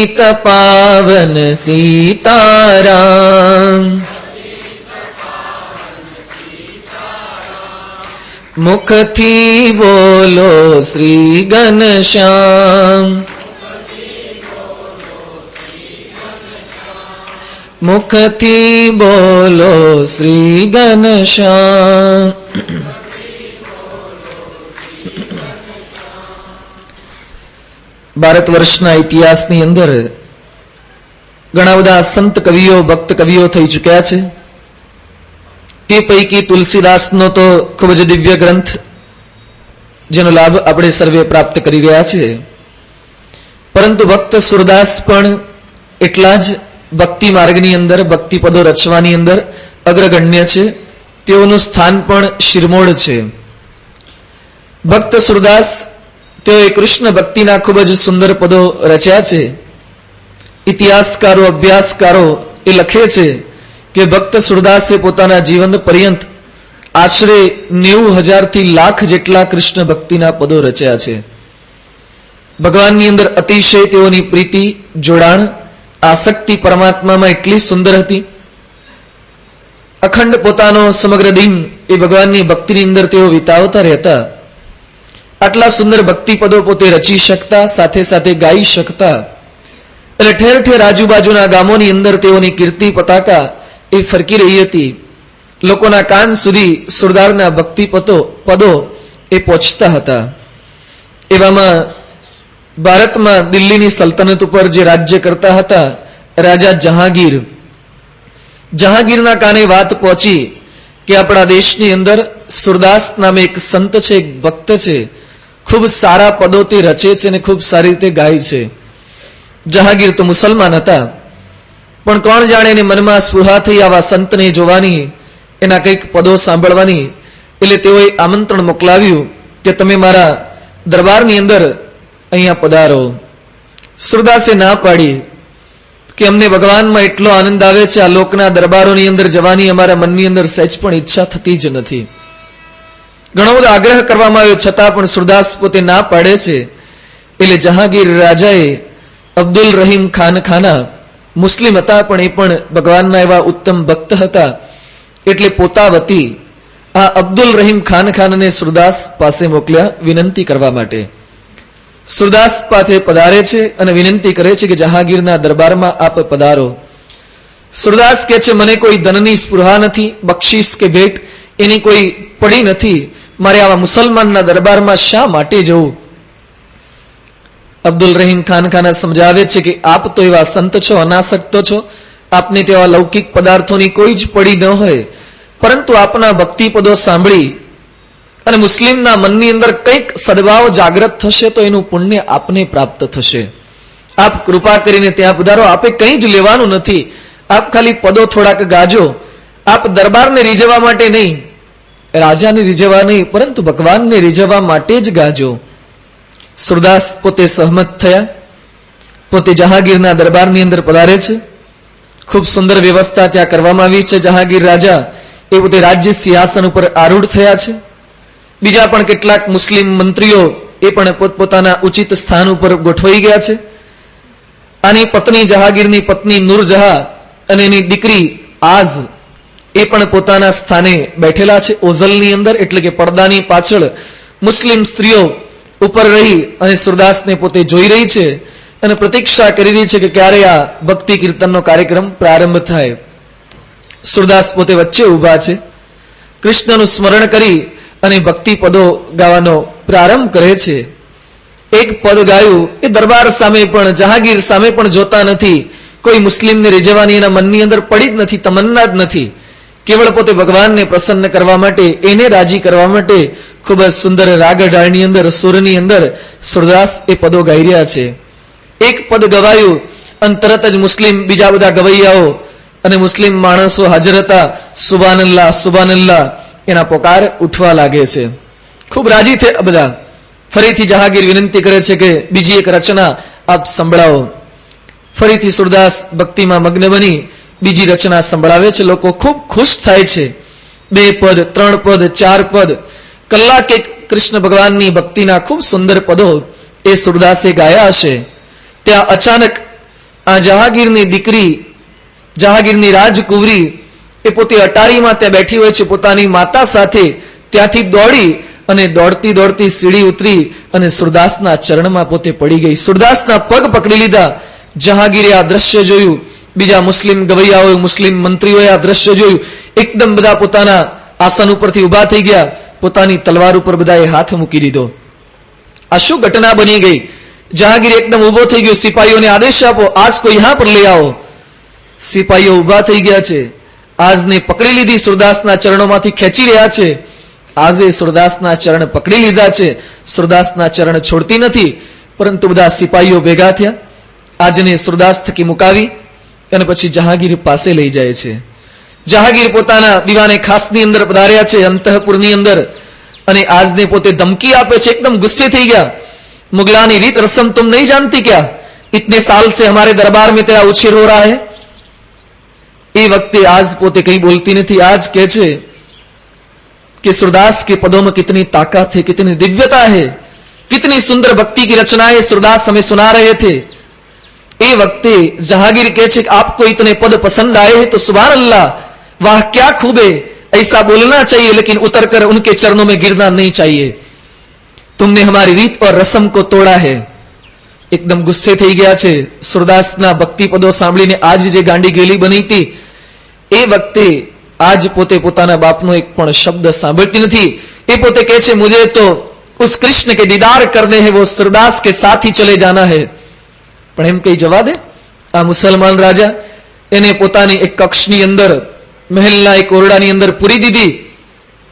पतित पावन सीताराम। मुख थी बोलो श्री घनश्याम। मुख थी बोलो श्री घनश्याम। भारत वर्षना इतिहासनी अंदर घणा बधा संत कविओ भक्त कविओ थई चुक्या छे। ते पैकी तुलसीदासनो तो खूब ज दिव्य ग्रंथ जेनो लाभ आपणे सर्वे प्राप्त करी रह्या छे, परंतु भक्त सुरदास पण एटला ज भक्ति मार्गनी अंदर भक्ति पदो रचवानी अंदर अग्रगण्य छे। तेओनुं स्थान पण शिरमोड़ छे। भक्त सुरदास तेओए कृष्ण भक्तिना खूब ज सुंदर पदो रच्या छे। इतिहासकारो अभ्यासकारो ए लखे छे कि भक्त सुरदासे पोताना जीवन पर्यंत आश्रे 90,000 थी लाख जेटला कृष्ण भक्तिना पदो रच्या छे। भगवाननी अंदर अतिशय तेओनी प्रीति जोडाण आसक्ति परमात्मा में एटली सुंदर हती। अखंड पोतानो समग्र दिन ए भगवाननी भक्तिनी अंदर तेओ वितावता रहता। आटला सुंदर भक्ति पदो पोते रची शकता, साथे साथे गाई शकता। એટલે ઠેર ઠેર આજુબાજુના ગામોની અંદર તેઓની કીર્તિ પતાકા એ ફરકી રહી હતી। લોકોના કાન સુધી સુરદારના ભક્તિ પદો એ પહોંચતા હતા। એવામાં ભારતમાં દિલ્હીની સલ્તનત ઉપર જે રાજ્ય કરતા હતા રાજા જહાંગીરના કાને વાત પહોંચી કે આપણા દેશની અંદર સુરદાસ નામે એક સંત છે, એક ભક્ત છે, ખૂબ સારા પદો તે રચે છે અને ખૂબ સારી રીતે ગાય છે। જહાંગીર તો મુસલમાન હતા, પણ કોણ જાણે એને મનમાં સ્પૃહા થઈ આવા સંતને જોવાની, એના કંઈક પદો સાંભળવાની, એટલે તેઓએ આમંત્રણ મોકલાવ્યું કે તમે મારા દરબારની અંદર અહીંયા પધારો। સુરદાસે ના પાડી કે અમને ભગવાનમાં એટલો આનંદ આવે છે, આ લોકના દરબારોની અંદર જવાની અમારા મનની અંદર સહેજ પણ ઈચ્છા થતી જ નથી। ઘણો બધો આગ્રહ કરવામાં આવ્યો છતાં પણ સુરદાસ પોતે ના પાડે છે। એટલે જહાંગીર રાજાએ અબ્દુલ રહીમ ખાના મુસ્લિમ હતા, પણ એ પણ ભગવાનના એવા ઉત્તમ ભક્ત હતા, એટલે પોતા વતી આ અબ્દુલ રહીમ ખાનને સુરદાસ પાસે મોકલ્યા વિનંતી કરવા માટે। સુરદાસ પાસે પધારે છે અને વિનંતી કરે છે કે જહાંગીરના દરબારમાં આપ પધારો। સુરદાસ કહે છે મને કોઈ ધનની સ્પૃહા નથી, બક્ષિસ કે ભેટ એની કોઈ પડી નથી, મારે આવા મુસલમાનના દરબારમાં શા માટે જવું। અબ્દુલ રહીમ ખાના સમજાવે છે કે આપ તો એવા સંત છો, અનાસક્ત છો, આપને તેવા લૌકિક પદાર્થોની કોઈ જ પડી ન હોય, પરંતુ આપના ભક્તિ પદો સાંભળી અને મુસ્લિમના મનની અંદર કંઈક સદભાવ જાગૃત થશે તો એનું પુણ્ય આપને પ્રાપ્ત થશે। આપ કૃપા કરીને ત્યાં પધારો, આપે કંઈ જ લેવાનું નથી, આપ ખાલી પદો થોડાક ગાજો। આપ દરબારને રીઝવવા માટે નહીં, રાજાને રીઝવવા નહીં, પરંતુ ભગવાનને રીઝવવા માટે જ ગાજો। સુરદાસ પોતે સહમત થયા, પોતે જહાંગીરના દરબારની અંદર પધારે છે। ખૂબ સુંદર વ્યવસ્થા ત્યાં કરવામાં આવી છે। જહાંગીર રાજા એ પોતે રાજ્ય સિંહાસન ઉપર આરૂઢ થયા છે। બીજા પણ કેટલાક મુસ્લિમ મંત્રીઓ એ પણ પોતપોતાના ઉચિત સ્થાન ઉપર ગોઠવાઈ ગયા છે। આની પત્ની જહાંગીરની પત્ની નૂરજહાં અને એની દીકરી આઝ એ પણ પોતાના સ્થાને બેઠેલા છે ઓઝલની અંદર, એટલે કે પડદાની પાછળ મુસ્લિમ સ્ત્રીઓ ઉપર રહી અને સુરદાસને પોતે જોઈ રહી છે અને પ્રતીક્ષા કરી રહી છે કે ક્યારે આ ભક્તિ કીર્તનનો કાર્યક્રમ પ્રારંભ થાય। સુરદાસ પોતે વચ્ચે ઊભા છે, કૃષ્ણનું સ્મરણ કરી અને ભક્તિ પદો ગાવાનો પ્રારંભ કરે છે। એક પદ ગાયું એ દરબાર સામે પણ જહાંગીર સામે પણ જોતા નથી, કોઈ મુસ્લિમને રીઝવવાની એના મનની અંદર પડી જ નથી, તમન્ના જ નથી। કેવળ પોતે ભગવાનને પ્રસન્ન કરવા માટે, એને રાજી કરવા માટે ખૂબ જ સુંદર રાગ ઢાળની અંદર, સુરની અંદર સુરદાસ એ પદો ગાઈ રહ્યા છે। એક પદ ગવાયું અને તરત જ મુસ્લિમ બીજા બધા ગવૈયાઓ અને મુસ્લિમ માણસો હાજર હતા, સુબાનલ્લાહ સુબાનલ્લાહ એના પોકાર ઉઠવા લાગે છે। ખૂબ રાજી થયા બધા। ફરીથી જહાંગીર વિનંતી કરે છે કે બીજી એક રચના આપ સંભળાવો। ફરીથી સુરદાસ ભક્તિમાં મગ્ન બની બીજી રચના સંભળાવે છે। લોકો ખૂબ ખુશ થાય છે। 2 પદ, 3 પદ, 4 પદ, કલાક એક કૃષ્ણ ભગવાનની ભક્તિના ખૂબ સુંદર પદો એ સુરદાસે ગાયા હશે। ત્યાં અચાનક આ જહાંગીરની દીકરી, જહાંગીરની રાજકુંવરી એ પોતે અટારીમાં ત્યાં બેઠી હોય છે પોતાની માતા સાથે, ત્યાંથી દોડી અને દોડતી દોડતી સીડી ઉતરી અને સુરદાસના ચરણમાં પોતે પડી ગઈ, સુરદાસના પગ પકડી લીધા. જહાંગીરે આ દ્રશ્ય જોયું, બીજા મુસ્લિમ ગવૈયાઓએ, મુસ્લિમ મંત્રીઓએ આ દ્રશ્ય જોયું, એકદમ બધા પોતાના આસન ઉપરથી ઉભા થઈ ગયા, પોતાની તલવાર ઉપર બધાએ હાથ મૂકી દીધો. આ શું ઘટના બની ગઈ? જહાંગીર એકદમ ઉભો થઈ ગયો, સિપાહીઓને આદેશ આપો, આજ કોઈ યહાં પર લઈ આવો. સિપાહીઓ ઉભા થઈ ગયા છે, આજને પકડી લીધી, સુરદાસના ચરણોમાંથી ખેંચી રહ્યા છે. આજે સુરદાસના ચરણ પકડી લીધા છે, સુરદાસના ચરણ છોડતી નથી. પરંતુ બધા સિપાહીઓ ભેગા થયા, આજને સુરદાસ થકી મુકાવી અને પછી જહાંગીર પાસે લઈ જાય છે. જહાંગીર પોતાના દીવાને ખાસની અંદર પધાર્યા છે, અંતઃપુરની અંદર, અને આજને પોતે ધમકી આપે છે. એકદમ ગુસ્સે થઈ ગયા. मुगलानी रीत रस्म तुम नहीं जानती क्या? इतने साल से हमारे दरबार में तेरा उछेर हो रहा है. એ વખતે આજ પોતે કઈ બોલતી નથી. આજ કહે છે कि सूरदास के पदों में कितनी ताकत है, कितनी दिव्यता है, कितनी सुंदर भक्ति की रचनाएं सूरदास हमें सुना रहे थे. ए वक्ते जहांगीर कहे कि आपको इतने पद पसंद आए हैं तो सुभान अल्लाह, वाह क्या खूब है, ऐसा बोलना चाहिए, लेकिन उतरकर उनके चरणों में गिरना नहीं चाहिए. तुमने हमारी रीत और रस्म को तोड़ा है. એકદમ ગુસ્સે થઈ ગયા છે. સુરદાસના ભક્તિ પદો સાંભળીને આજ જે ગાંડી ગેલી બની હતી, એ વખતે आज પોતે પોતાના બાપનો એક પણ શબ્દ સાંભળતી નથી. એ પોતે કહે છે मुझे तो उस कृष्ण के दीदार करने हैं, वो सूरदास के साथ ही चले जाना है. પણ એમ કઈ જવા દે. આ મુસલમાન રાજા એને પોતાની એક કક્ષની અંદર, મહેલના એક ઓરડાની અંદર પૂરી દીધી.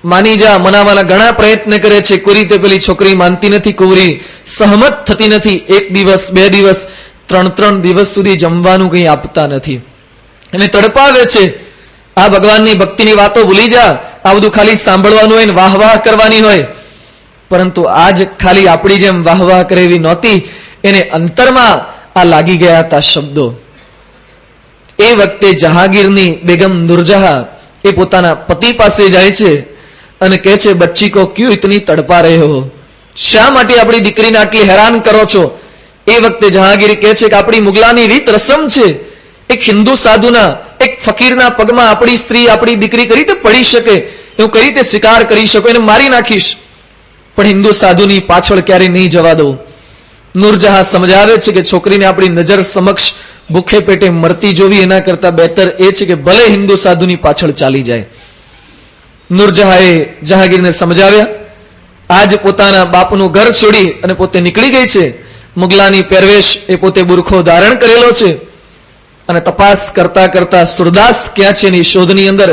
માની જા, મનાવાના ઘણા પ્રયત્ન કરે છે, કુરી તે પેલી છોકરી માનતી નથી, કુંવરી સહમત થતી નથી. એક દિવસ, બે દિવસ, ત્રણ દિવસ સુધી જમવાનું કંઈ આપતા નથી, એને તડપાવે છે. આ ભગવાનની ભક્તિની વાતો ભૂલી જા, આ બધું ખાલી સાંભળવાનું હોય ને વાહ વાહ કરવાની હોય. પરંતુ આજ ખાલી આપણી જેમ વાહ વાહ કરે એવી નહોતી, એને અંતરમાં આ લાગી ગયા હતા શબ્દો. એ વખતે જહાંગીરની બેગમ નૂરજહાં એ પોતાના પતિ પાસે જાય છે અને કહે છે બચ્ચી કો ક્યું ઇતની તડપા રહે હો, શા માટે આપણી દીકરીને આટલી હેરાન કરો છો? એ વખતે જહાંગીર કહે છે કે આપણી મુગલાની રીત રસમ છે, એક હિન્દુ સાધુના, એક ફકીરના પગમાં આપણી સ્ત્રી, આપણી દીકરી કઈ રીતે પડી શકે, એવું કઈ રીતે સ્વીકાર કરી શકો? એને મારી નાખીશ, પણ હિન્દુ સાધુની પાછળ ક્યારે નહીં જવા દઉં. નૂરજહાં સમજાવે છે કે છોકરીને આપણી નજર સમક્ષ ભૂખે પેટે મરતી જોવી એના કરતા બહેતર એ છે કે ભલે હિન્દુ સાધુની પાછળ ચાલી જાય. નૂરજહાંએ જહાંગીરને સમજાવ્યા. આજ પોતાના બાપનું ઘર છોડી અને પોતે નીકળી ગઈ છે. મુગલાની પહેરવેશ, એ પોતે બુરખો ધારણ કરેલો છે અને તપાસ કરતા કરતા સુરદાસ ક્યાં છે એની શોધની અંદર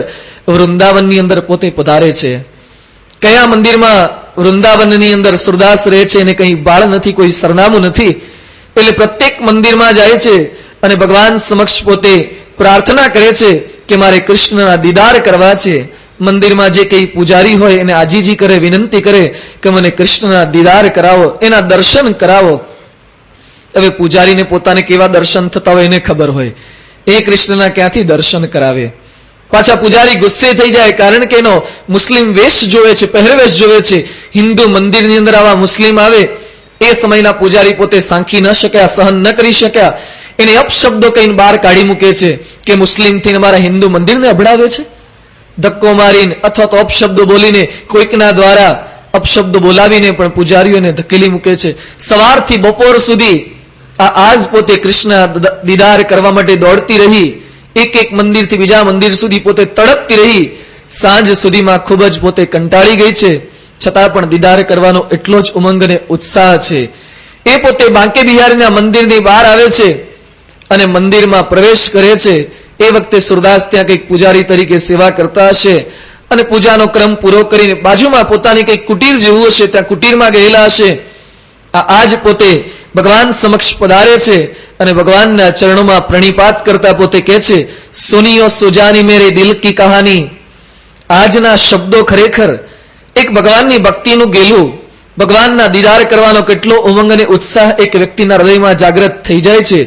વૃંદાવનની અંદર પોતે પધારે છે. કયા મંદિરમાં વૃંદાવનની અંદર સુરદાસ રહે છે એને કંઈ બાળ નથી, કોઈ સરનામું નથી. એટલે પ્રત્યેક મંદિરમાં જાય છે અને ભગવાન સમક્ષ પોતે પ્રાર્થના કરે છે કે મારે કૃષ્ણના દીદાર કરવા છે. મંદિરમાં જે કઈ પૂજારી હોય એને આજીજી કરે, વિનંતી કરે કે મને કૃષ્ણના દીદાર કરાવો, એના દર્શન કરાવો. હવે પૂજારીને પોતાને કેવા દર્શન થતા હોય એને ખબર હોય, એ કૃષ્ણના ક્યાંથી દર્શન કરાવે? પાછા પૂજારી ગુસ્સે થઈ જાય, કારણ કે એનો મુસ્લિમ વેશ જોવે છે, પહેરવેશ જોવે છે. હિન્દુ મંદિરની અંદર આવા મુસ્લિમ આવે, એ સમયના પૂજારી પોતે સાંખી ન શક્યા, સહન ન કરી શક્યા. એને અપશબ્દો કહીને બહાર કાઢી મૂકે છે કે મુસ્લિમ થઈને અમારા હિન્દુ મંદિરને અભડાવે છે. ધક્કો મારીને અથવા તો અપશબ્દો બોલીને, કોઈકના દ્વારા અપશબ્દો બોલાવીને પણ પૂજારીઓને ધકેલી મૂકે છે. સવારથી બપોર સુધી આજ પોતે કૃષ્ણ દીદાર કરવા માટે દોડતી રહી. એક એક મંદિરથી બીજા મંદિર સુધી પોતે તડપતી રહી. સાંજ સુધીમાં ખૂબ જ પોતે કંટાળી ગઈ છે, છતાં પણ દીદાર કરવાનો એટલો જ ઉમંગ અને ઉત્સાહ છે. એ પોતે બાંકે બિહારીના મંદિરની બહાર આવે છે અને મંદિરમાં પ્રવેશ કરે છે. એ વખતે સુરદાસ ત્યાં કંઈક પૂજારી તરીકે સેવા કરતા હશે અને પૂજાનો ક્રમ પૂરો કરીને બાજુમાં પોતાની કંઈક કુટીર જેવું હશે, ત્યાં કુટીરમાં ગયેલા હશે. આજ પોતે ભગવાન સમક્ષ પધારે છે અને ભગવાનના ચરણોમાં પ્રણિપાત કરતા પોતે કહે છે સુનિયો સુજાની મેરે દિલ કી કહાની. આજના શબ્દો ખરેખર એક ભગવાનની ભક્તિનું ગેલું, ભગવાનના દીદાર કરવાનો કેટલો ઉમંગ અને ઉત્સાહ એક વ્યક્તિના હૃદયમાં જાગૃત થઈ જાય છે,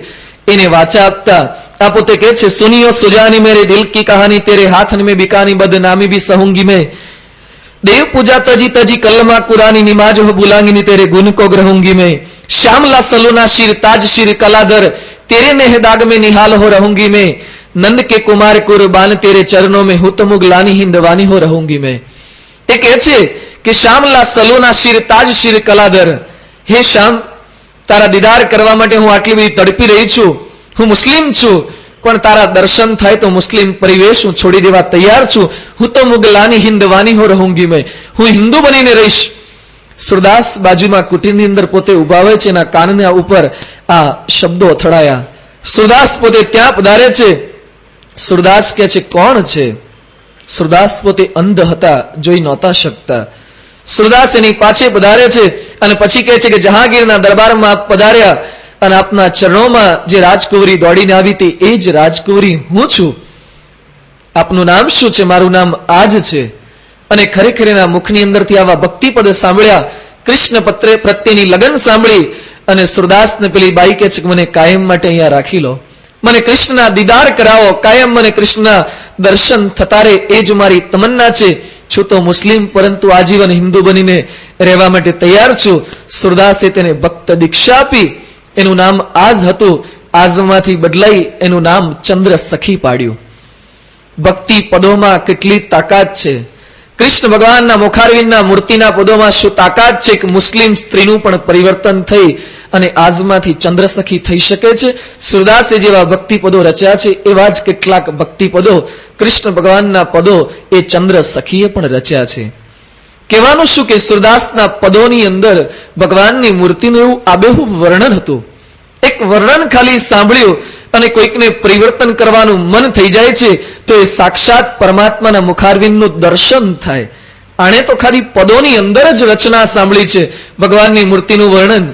એને વાચા આપતા આ પોતે કહે છે સુનિયો સુજાની મેરે દિલ કી કહાની, તેરે હાથ में बिकानी बदनामी भी सहूंगी मैं, देव पूजा तजी तजी कलमा कुरानी निमाज हो बुलांगी तेरे गुण को ग्रहूंगी मैं, श्यामला सलूना शिर ताज शिर कलाधर तेरे नेह दाग में निहाल हो रहूंगी मैं, नंद के कुमार कुर्बान तेरे चरणों में, हुत मुगलानी हिंदवानी हो रहूंगी मैं. એ કહે છે કે શ્યામલા સલોના શિર તાજ શિર કલાદર, હે શ્યામ તારા દીદાર કરવા માટે હું આટલી બધી તડપી રહી છું. હું મુસ્લિમ છું, પણ તારા દર્શન થાય તો મુસ્લિમ પરિવેશ હું છોડી દેવા તૈયાર છું. હું તો મુગલાની હિંદવાની હો રહુંગી મેં, હું હિન્દુ બનીને રહીશ. સુરદાસ બાજુમાં કુટીરની અંદર પોતે ઉભા હોય છે, એના કાનના ઉપર આ શબ્દો અથડાયા. સુરદાસ પોતે ત્યાં પધારે છે. સુરદાસ કહે છે કોણ છે? સુરદાસ પોતે અંધ હતા, જોઈ નહોતા શકતા. સુરદાસ એની પાછે પધારે છે અને પછી કહે છે કે જહાંગીરના દરબારમાં આપ પધાર્યા અને આપના ચરણોમાં જે રાજકુંવરી દોડીને આવી હતી એ જ રાજકુંવરી હું છું. આપનું નામ શું છે? મારું નામ આજ છે. અને ખરેખર એના મુખની અંદરથી આવા ભક્તિપદ સાંભળ્યા, કૃષ્ણ પ્રત્યેની લગન સાંભળી અને સુરદાસને પેલી બાઈ કહે છે કે મને કાયમ માટે અહીંયા રાખી લો, મને કૃષ્ણના દીદાર કરાવો, કાયમ મને કૃષ્ણના દર્શન થતા રહે એ જ મારી તમન્ના છે. છું તો મુસ્લિમ પરંતુ આજીવન હિન્દુ બનીને રહેવા માટે તૈયાર છું. સુરદાસે તેને ભક્ત દીક્ષા આપી. એનું નામ આજ હતું. આજમાંથી બદલાઈ એનું નામ ચંદ્ર સખી પાડ્યું. ભક્તિ પદોમાં કેટલી તાકાત છે! કૃષ્ણ ભગવાનના મુખારવિંદના મૂર્તિના પદોમાં શું તાકાત છે કે મુસ્લિમ સ્ત્રીનું પણ પરિવર્તન થઈ અને આજમાંથી ચંદ્ર સખી થઈ શકે છે. સુરદાસે જેવા ભક્તિ પદો રચ્યા છે એવા જ કેટલાક ભક્તિ પદો કૃષ્ણ ભગવાનના પદો એ ચંદ્ર સખીએ પણ રચ્યા છે. કહેવાનું શું કે સુરદાસના પદોની અંદર ભગવાનની મૂર્તિનું એવું આબેહૂબ વર્ણન હતું. એક વર્ણન ખાલી સાંભળ્યું અને કોઈકને પરિવર્તન કરવાનું મન થઈ જાય છે તો એ સાક્ષાત પરમાત્માના મુખારવિંદનું દર્શન થાય. આણે તો ખાલી પદોની અંદર જ રચના સાંભળી છે, ભગવાનની મૂર્તિનું વર્ણન.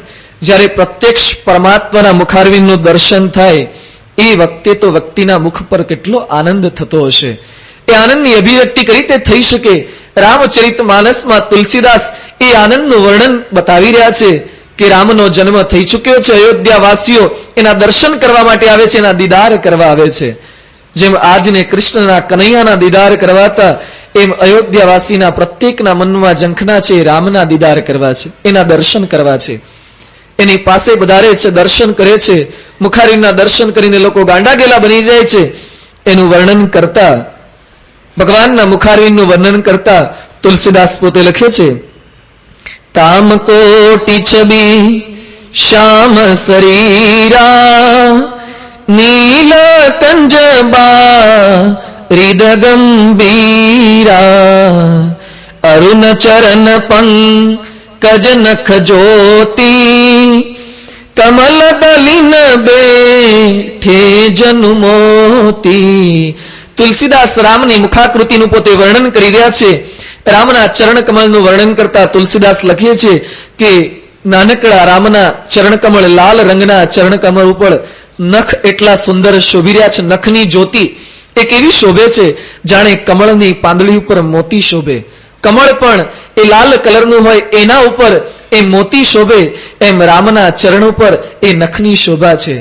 જ્યારે પ્રત્યક્ષ પરમાત્માના મુખારવિંદનું દર્શન થાય એ વખતે તો વ્યક્તિના મુખ પર કેટલો આનંદ થતો હશે. એ આનંદની અભિવ્યક્તિ કઈ રીતે થઈ શકે? રામચરિત માનસમાં તુલસીદાસ એ આનંદનું વર્ણન બતાવી રહ્યા છે કે રામનો જન્મ થઈ ચુક્યો છે. અયોધ્યાવાસીઓ એના દર્શન કરવા માટે આવે છે, એના દીદાર કરવા આવે છે. જેમ આજને કૃષ્ણના કનૈયાના દીદાર કરવાતા એમ અયોધ્યાવાસીના પ્રત્યેકના મનમાં ઝંખના છે રામના દીદાર કરવા છે, એના દર્શન કરવા છે. એની પાસે વધારે છે, દર્શન કરે છે. મુખારીના દર્શન કરીને લોકો ગાંડાગેલા બની જાય છે. એનું વર્ણન કરતા, ભગવાનના મુખારવિંદનું વર્ણન કરતા તુલસીદાસ પોતે લખે છે તામ કોટી છબી શ્યામ શરીરા નીલ કંજબા હૃદ ગંભીરા અરુણ ચરણ પંકજ નખ જ્યોતિ કમલ દલિન બેઠે જનુ મોતી. તુલસીદાસ રામની મુખાકૃતિનું પોતે વર્ણન કરી રહ્યા છે. રામના ચરણ કમળનું વર્ણન કરતા તુલસીદાસ લખીએ છે કે નાનકડા રામના ચરણકમળ, લાલ રંગના ચરણકમળ ઉપર નખ એટલા સુંદર શોભી રહ્યા છે. નખની જ્યોતિ એક એવી શોભે છે જાણે કમળની પાંદડી ઉપર મોતી શોભે. કમળ પણ એ લાલ કલરનું હોય, એના ઉપર એ મોતી શોભે, એમ રામના ચરણ ઉપર એ નખની શોભા છે.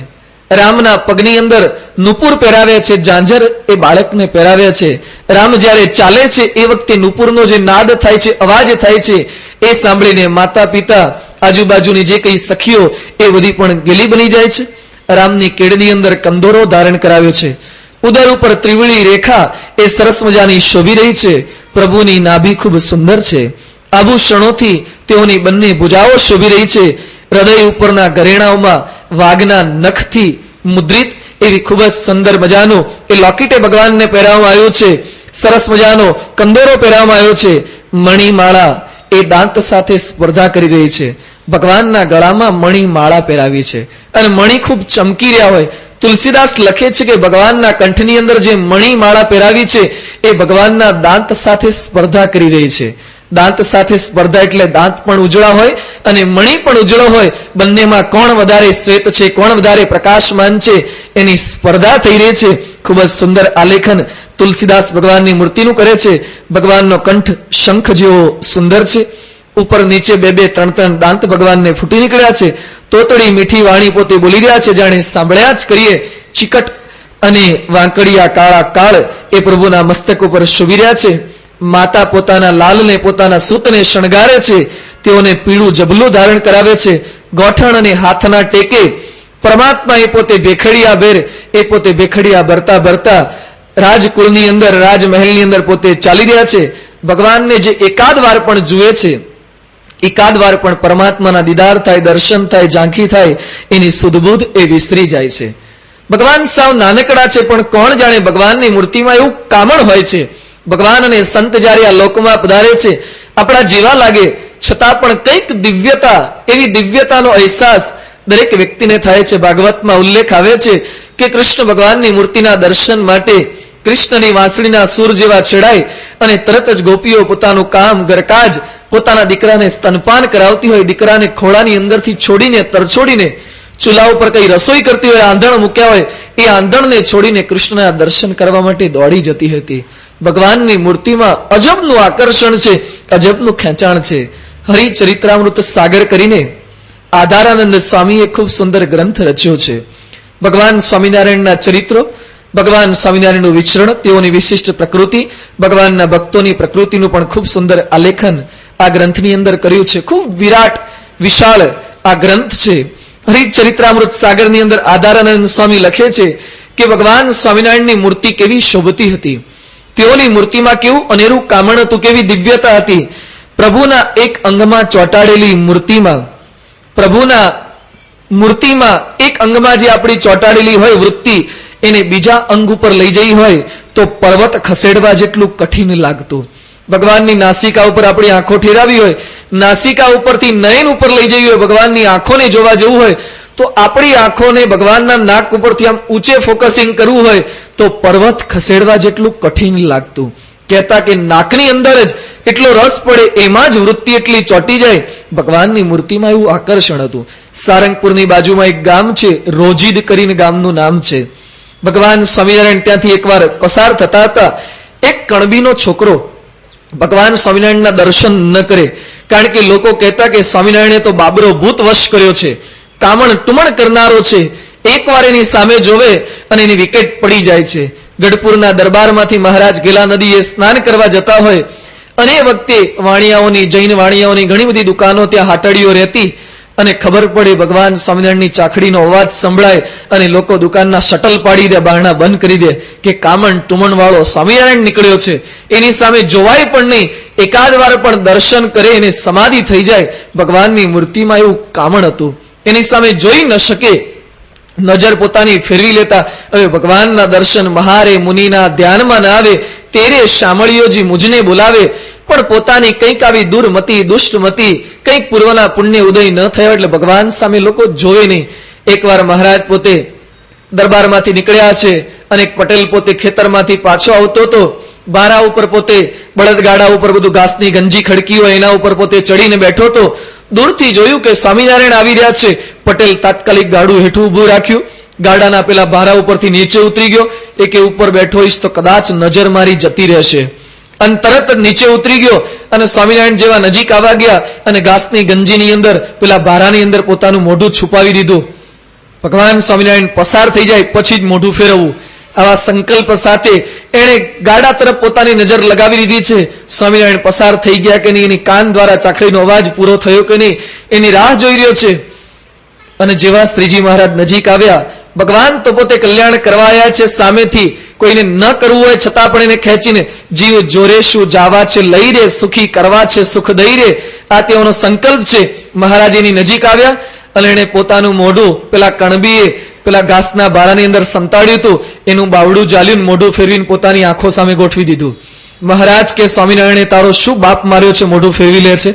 રામના પગની અંદર નુપુર પહેરાવ્યા છે, ઝાંઝર એ બાળકને પહેરાવ્યા છે. રામ જ્યારે ચાલે છે એ વખતે નુપુરનો જે નાદ થાય છે, અવાજ થાય છે, એ સાંભળીને માતા પિતા, આજુબાજુની જે કઈ સખીઓ એ બધી પણ ગેલી બની જાય છે. રામની કેડની અંદર કંદોરો ધારણ કરાવ્યો છે. ઉદર ઉપર ત્રિવળી રેખા એ સરસ મજાની શોભી રહી છે. પ્રભુની નાભી ખૂબ સુંદર છે. આભૂષણોથી તેઓની બંને ભુજાઓ શોભી રહી છે. હૃદય ઉપરના ઘરેણાઓમાં વાઘના નખથી મુદ્રિત એવી ખૂબ જ સુંદર મજાનું એ લોકેટે ભગવાનને પહેરાવવામાં આવ્યું છે. સરસ મજાનો કંદોરો પહેરાવવામાં આવ્યો છે. મણિમાળા એ દાંત સાથે સ્પર્ધા કરી રહી છે. ભગવાનના ગળામાં મણિમાળા પહેરાવી છે અને મણિ ખૂબ ચમકી રહ્યા હોય. તુલસીદાસ લખે છે કે ભગવાનના કંઠની અંદર જે મણિમાળા પહેરાવી છે એ ભગવાનના દાંત સાથે સ્પર્ધા કરી રહી છે. દાંત સાથે સ્પર્ધા એટલે દાંત પણ ઉજળા હોય અને મણિ પણ ઉજળો હોય. બંનેમાં કોણ વધારે શ્વેત છે, કોણ વધારે પ્રકાશમાન છે, એની સ્પર્ધા થઈ રહી છે. ખૂબ જ સુંદર આલેખન તુલસીદાસ ભગવાનની મૂર્તિનું કરે છે. ભગવાનનો કંઠ શંખ જેવો સુંદર છે. ઉપર નીચે બે બે ત્રણ ત્રણ દાંત ભગવાનને ફૂટી નીકળ્યા છે. તોતડી મીઠી વાણી પોતે બોલી રહ્યા છે, જાણે સાંભળ્યા જ કરીએ. ચિકટ અને વાંકડિયા કાળા કાળ એ પ્રભુના મસ્તક ઉપર શોભી રહ્યા છે. માતા પોતાના લાલને, પોતાના સૂતને શણગારે છે. તેઓને પીળું જબલું ધારણ કરાવે છે. ગોઠણ અને હાથના ટેકે પરમાત્મા એ પોતે ભેખડિયા ભેર, એ પોતે ભેખડિયા ભરતા ભરતા રાજકુળની અંદર, રાજમહેલની અંદર પોતે ચાલી રહ્યા છે. ભગવાનને જે એકાદ વાર પણ જુએ છે, એકાદ વાર પણ પરમાત્માના દીદાર થાય, દર્શન થાય, ઝાંખી થાય, એની સુધબુધ એ વિસરી જાય છે. ભગવાન સાવ નાનકડા છે, પણ કોણ જાણે ભગવાનની મૂર્તિમાં એવું કામણ હોય છે. ભગવાન અને સંત જ્યારે આ લોકમાં પધારે છે, આપણા જેવા લાગે છતાં પણ કંઈક દિવ્યતા, એવી દિવ્યતાનો અહેસાસ દરેક વ્યક્તિને થાય છે. ભાગવતમાં ઉલ્લેખ આવે છે કે કૃષ્ણ ભગવાનની મૂર્તિના દર્શન માટે કૃષ્ણની વાંસળીના સૂર જેવા છેડાય અને તરત જ ગોપીઓ પોતાનું કામ, ઘરકાજ, પોતાના દીકરાને સ્તનપાન કરાવતી હોય, દીકરાને ખોળાની અંદરથી છોડીને, તરછોડીને ચૂલા ઉપર કઈ રસોઈ કરતી હોય, આંધણ મૂક્યા હોય, એ આંધણને છોડીને કૃષ્ણના દર્શન કરવા માટે દોડી જતી હતી. ભગવાનની મૂર્તિમાં અજબનું આકર્ષણ છે, અજબનું ખેંચાણ છે. હરિચરિત્રામૃત સાગર કરીને આધારાનંદ સ્વામીએ ખૂબ સુંદર ગ્રંથ રચ્યો છે. ભગવાન સ્વામિનારાયણના ચરિત્રો, ભગવાન સ્વામિનારાયણનું વિચરણ, તેઓની વિશિષ્ટ પ્રકૃતિ, ભગવાનના ભક્તોની પ્રકૃતિનું પણ ખૂબ સુંદર આલેખન આ ગ્રંથની અંદર કર્યું છે. ખૂબ વિરાટ, વિશાળ આ ગ્રંથ છે. હરિચરિત્રામૃત સાગરની અંદર આધારાનંદ સ્વામી લખે છે કે ભગવાન સ્વામિનારાયણની મૂર્તિ કેવી શોભતી હતી, તેઓની મૂર્તિમાં કેવું અનેરું કામણ હતું, કેવી દિવ્યતા હતી. પ્રભુના એક અંગમાં ચોંટાડેલી મૂર્તિમાં, પ્રભુના મૂર્તિમાં એક અંગમાં જે આપણી ચોંટાડેલી હોય વૃત્તિ, એને બીજા અંગ ઉપર લઈ જઈ હોય તો પર્વત ખસેડવા જેટલું કઠિન લાગતું. ભગવાનની નાસિકા ઉપર આપણી આંખો ઠેરાવી હોય, નાસિકા ઉપરથી નયન ઉપર લઈ જઈ હોય, ભગવાનની આંખોને જોવા જવું હોય તો આપણી આંખોને ભગવાનના નાક ઉપરથી આમ ઊંચે ફોકસિંગ કરવું હોય તો પર્વત ખસેડવા જેટલું કઠિન લાગતું. કહેતા કે નાકની અંદર જ એટલો રસ પડે, એમાં જ વૃત્તિ એટલી ચોંટી જાય. ભગવાનની મૂર્તિમાં એવું આકર્ષણ હતું. સારંગપુરની બાજુમાં એક ગામ છે, રોજીદ કરીને ગામનું નામ છે. ભગવાન સ્વામિનારાયણ ત્યાંથી એકવાર પસાર થતા હતા. એક કણબીનો છોકરો ભગવાન સ્વામિનારાયણના દર્શન ન કરે, કારણ કે લોકો કહેતા કે સ્વામિનારાયણે તો બાબરો ભૂત વશ કર્યો છે, કામણ ટુમણ કરનારો છે. એકવાર એની સામે જોવે અને એની વિકેટ પડી જાય છે. ગઢપુરના દરબારમાંથી મહારાજ ગેલા નદીએ સ્નાન કરવા જતા હોય અને એ વખતે વાણિયાઓની, જૈન વાણિયાઓની ઘણી બધી દુકાનો, ત્યાં હાટડીઓ રહેતી અને ખબર પડે ભગવાન સ્વામિનારાયણની ચાખડીનો અવાજ સંભળાય અને લોકો દુકાનના શટલ પાડી દે, બારણા બંધ કરી દે કે કામણ ટુમણ વાળો સ્વામિનારાયણ નીકળ્યો છે. એની સામે જોવાય પણ નહીં, એકાદ વાર પણ દર્શન કરે એને સમાધિ થઈ જાય. ભગવાનની મૂર્તિમાં એવું કામણ હતું, એની સામે જોઈ ન શકે, નજર પોતાની ફેરવી લેતા. હવે ભગવાનના દર્શન મહારે મુનિના ધ્યાનમાં ના આવે, તેરે શામળીઓજી મુજને બોલાવે. પણ પોતાની કંઈક આવી દુર્મતી, દુષ્ટમતી, કંઈક પૂર્વના પુણ્ય ઉદય ન થયો એટલે ભગવાન સામે લોકો જોવે નહીં. એકવાર મહારાજ પોતે દરબારમાંથી નીકળ્યા છે અને પટેલ પોતે ખેતરમાંથી પાછો આવતો હતો. બારા ઉપર પોતે, બળદગાડા ઉપર બધું ઘાસની ગંજી ખડકી હોય એના ઉપર પોતે ચડીને બેઠો હતો. દૂરથી જોયું કે સ્વામિનારાયણ આવી રહ્યા છે. પટેલ તાત્કાલિક ગાડું હેઠું ઉભું રાખ્યું, ગાડાના પેલા બારા ઉપરથી નીચે ઉતરી ગયો. એકે ઉપર બેઠો હોઈશ તો કદાચ નજર મારી જતી રહેશે, અને તરત જ નીચે ઉતરી ગયો અને સ્વામિનારાયણ જેવા નજીક આવવા ગયા અને ઘાસની ગંજીની અંદર, પેલા બારાની અંદર પોતાનું મોઢું છુપાવી દીધું. ભગવાન સ્વામિનારાયણ પસાર થઈ જાય પછી જ મોઢું ફેરવવું, આવા સંકલ્પ સાથે એણે ગાડા તરફ પોતાની નજર લગાવી દીધી છે. સ્વામિનારાયણ પસાર થઈ ગયા કે નહીં, એની કાન દ્વારા ચાખડીનો અવાજ પૂરો થયો કે નહીં, એની રાહ જોઈ રહ્યો છે. અને જેવા શ્રીજી મહારાજ નજીક આવ્યા, ભગવાન તો પોતે કલ્યાણ કરવા આવ્યા છે, સામેથી કોઈને ન કરવું હોય છતાં પણ એને ખેંચીને, જીવ જોરે શું જાવા છે લઈ રે, સુખી કરવા છે સુખ દઈ રે, આ તેઓનો સંકલ્પ છે. મહારાજ એની નજીક આવ્યા અને એને પોતાનું મોઢું પેલા કણબીએ પેલા ઘાસના બારાની અંદર સંતાડ્યું હતું, એનું બાવડું જાલ્યું, મોઢું ફેરવીને પોતાની આંખો સામે ગોઠવી દીધું. મહારાજ કે સ્વામિનારાયણે તારો શું બાપ માર્યો છે, મોઢું ફેરવી લે છે.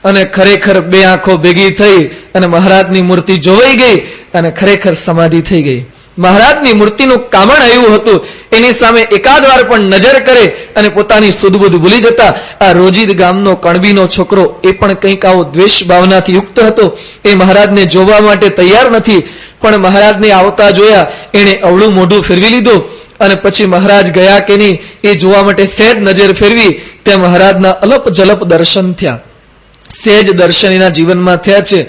અને ખરેખર બે આંખો ભેગી થઈ અને મહારાજની મૂર્તિ જોવાઈ ગઈ અને ખરેખર સમાધિ થઈ ગઈ. મહારાજની મૂર્તિનું કામણ આવ્યું હતું, એની સામે એકાદ વાર પણ નજર કરે અને પોતાની સુધબુધ ભૂલી જતા. આ રોજીદ ગામનો કણબીનો છોકરો એ પણ કંઈક આવો દ્વેષ ભાવનાથી યુક્ત હતો. એ મહારાજને જોવા માટે તૈયાર નથી, પણ મહારાજને આવતા જોયા, એને અવળું મોઢું ફેરવી લીધું અને પછી મહારાજ ગયા કે નહીં એ જોવા માટે સહેજ નજર ફેરવી, ત્યાં મહારાજના અલપ જલપ દર્શન થયા. સહેજ દર્શન એના જીવનમાં થયા છે,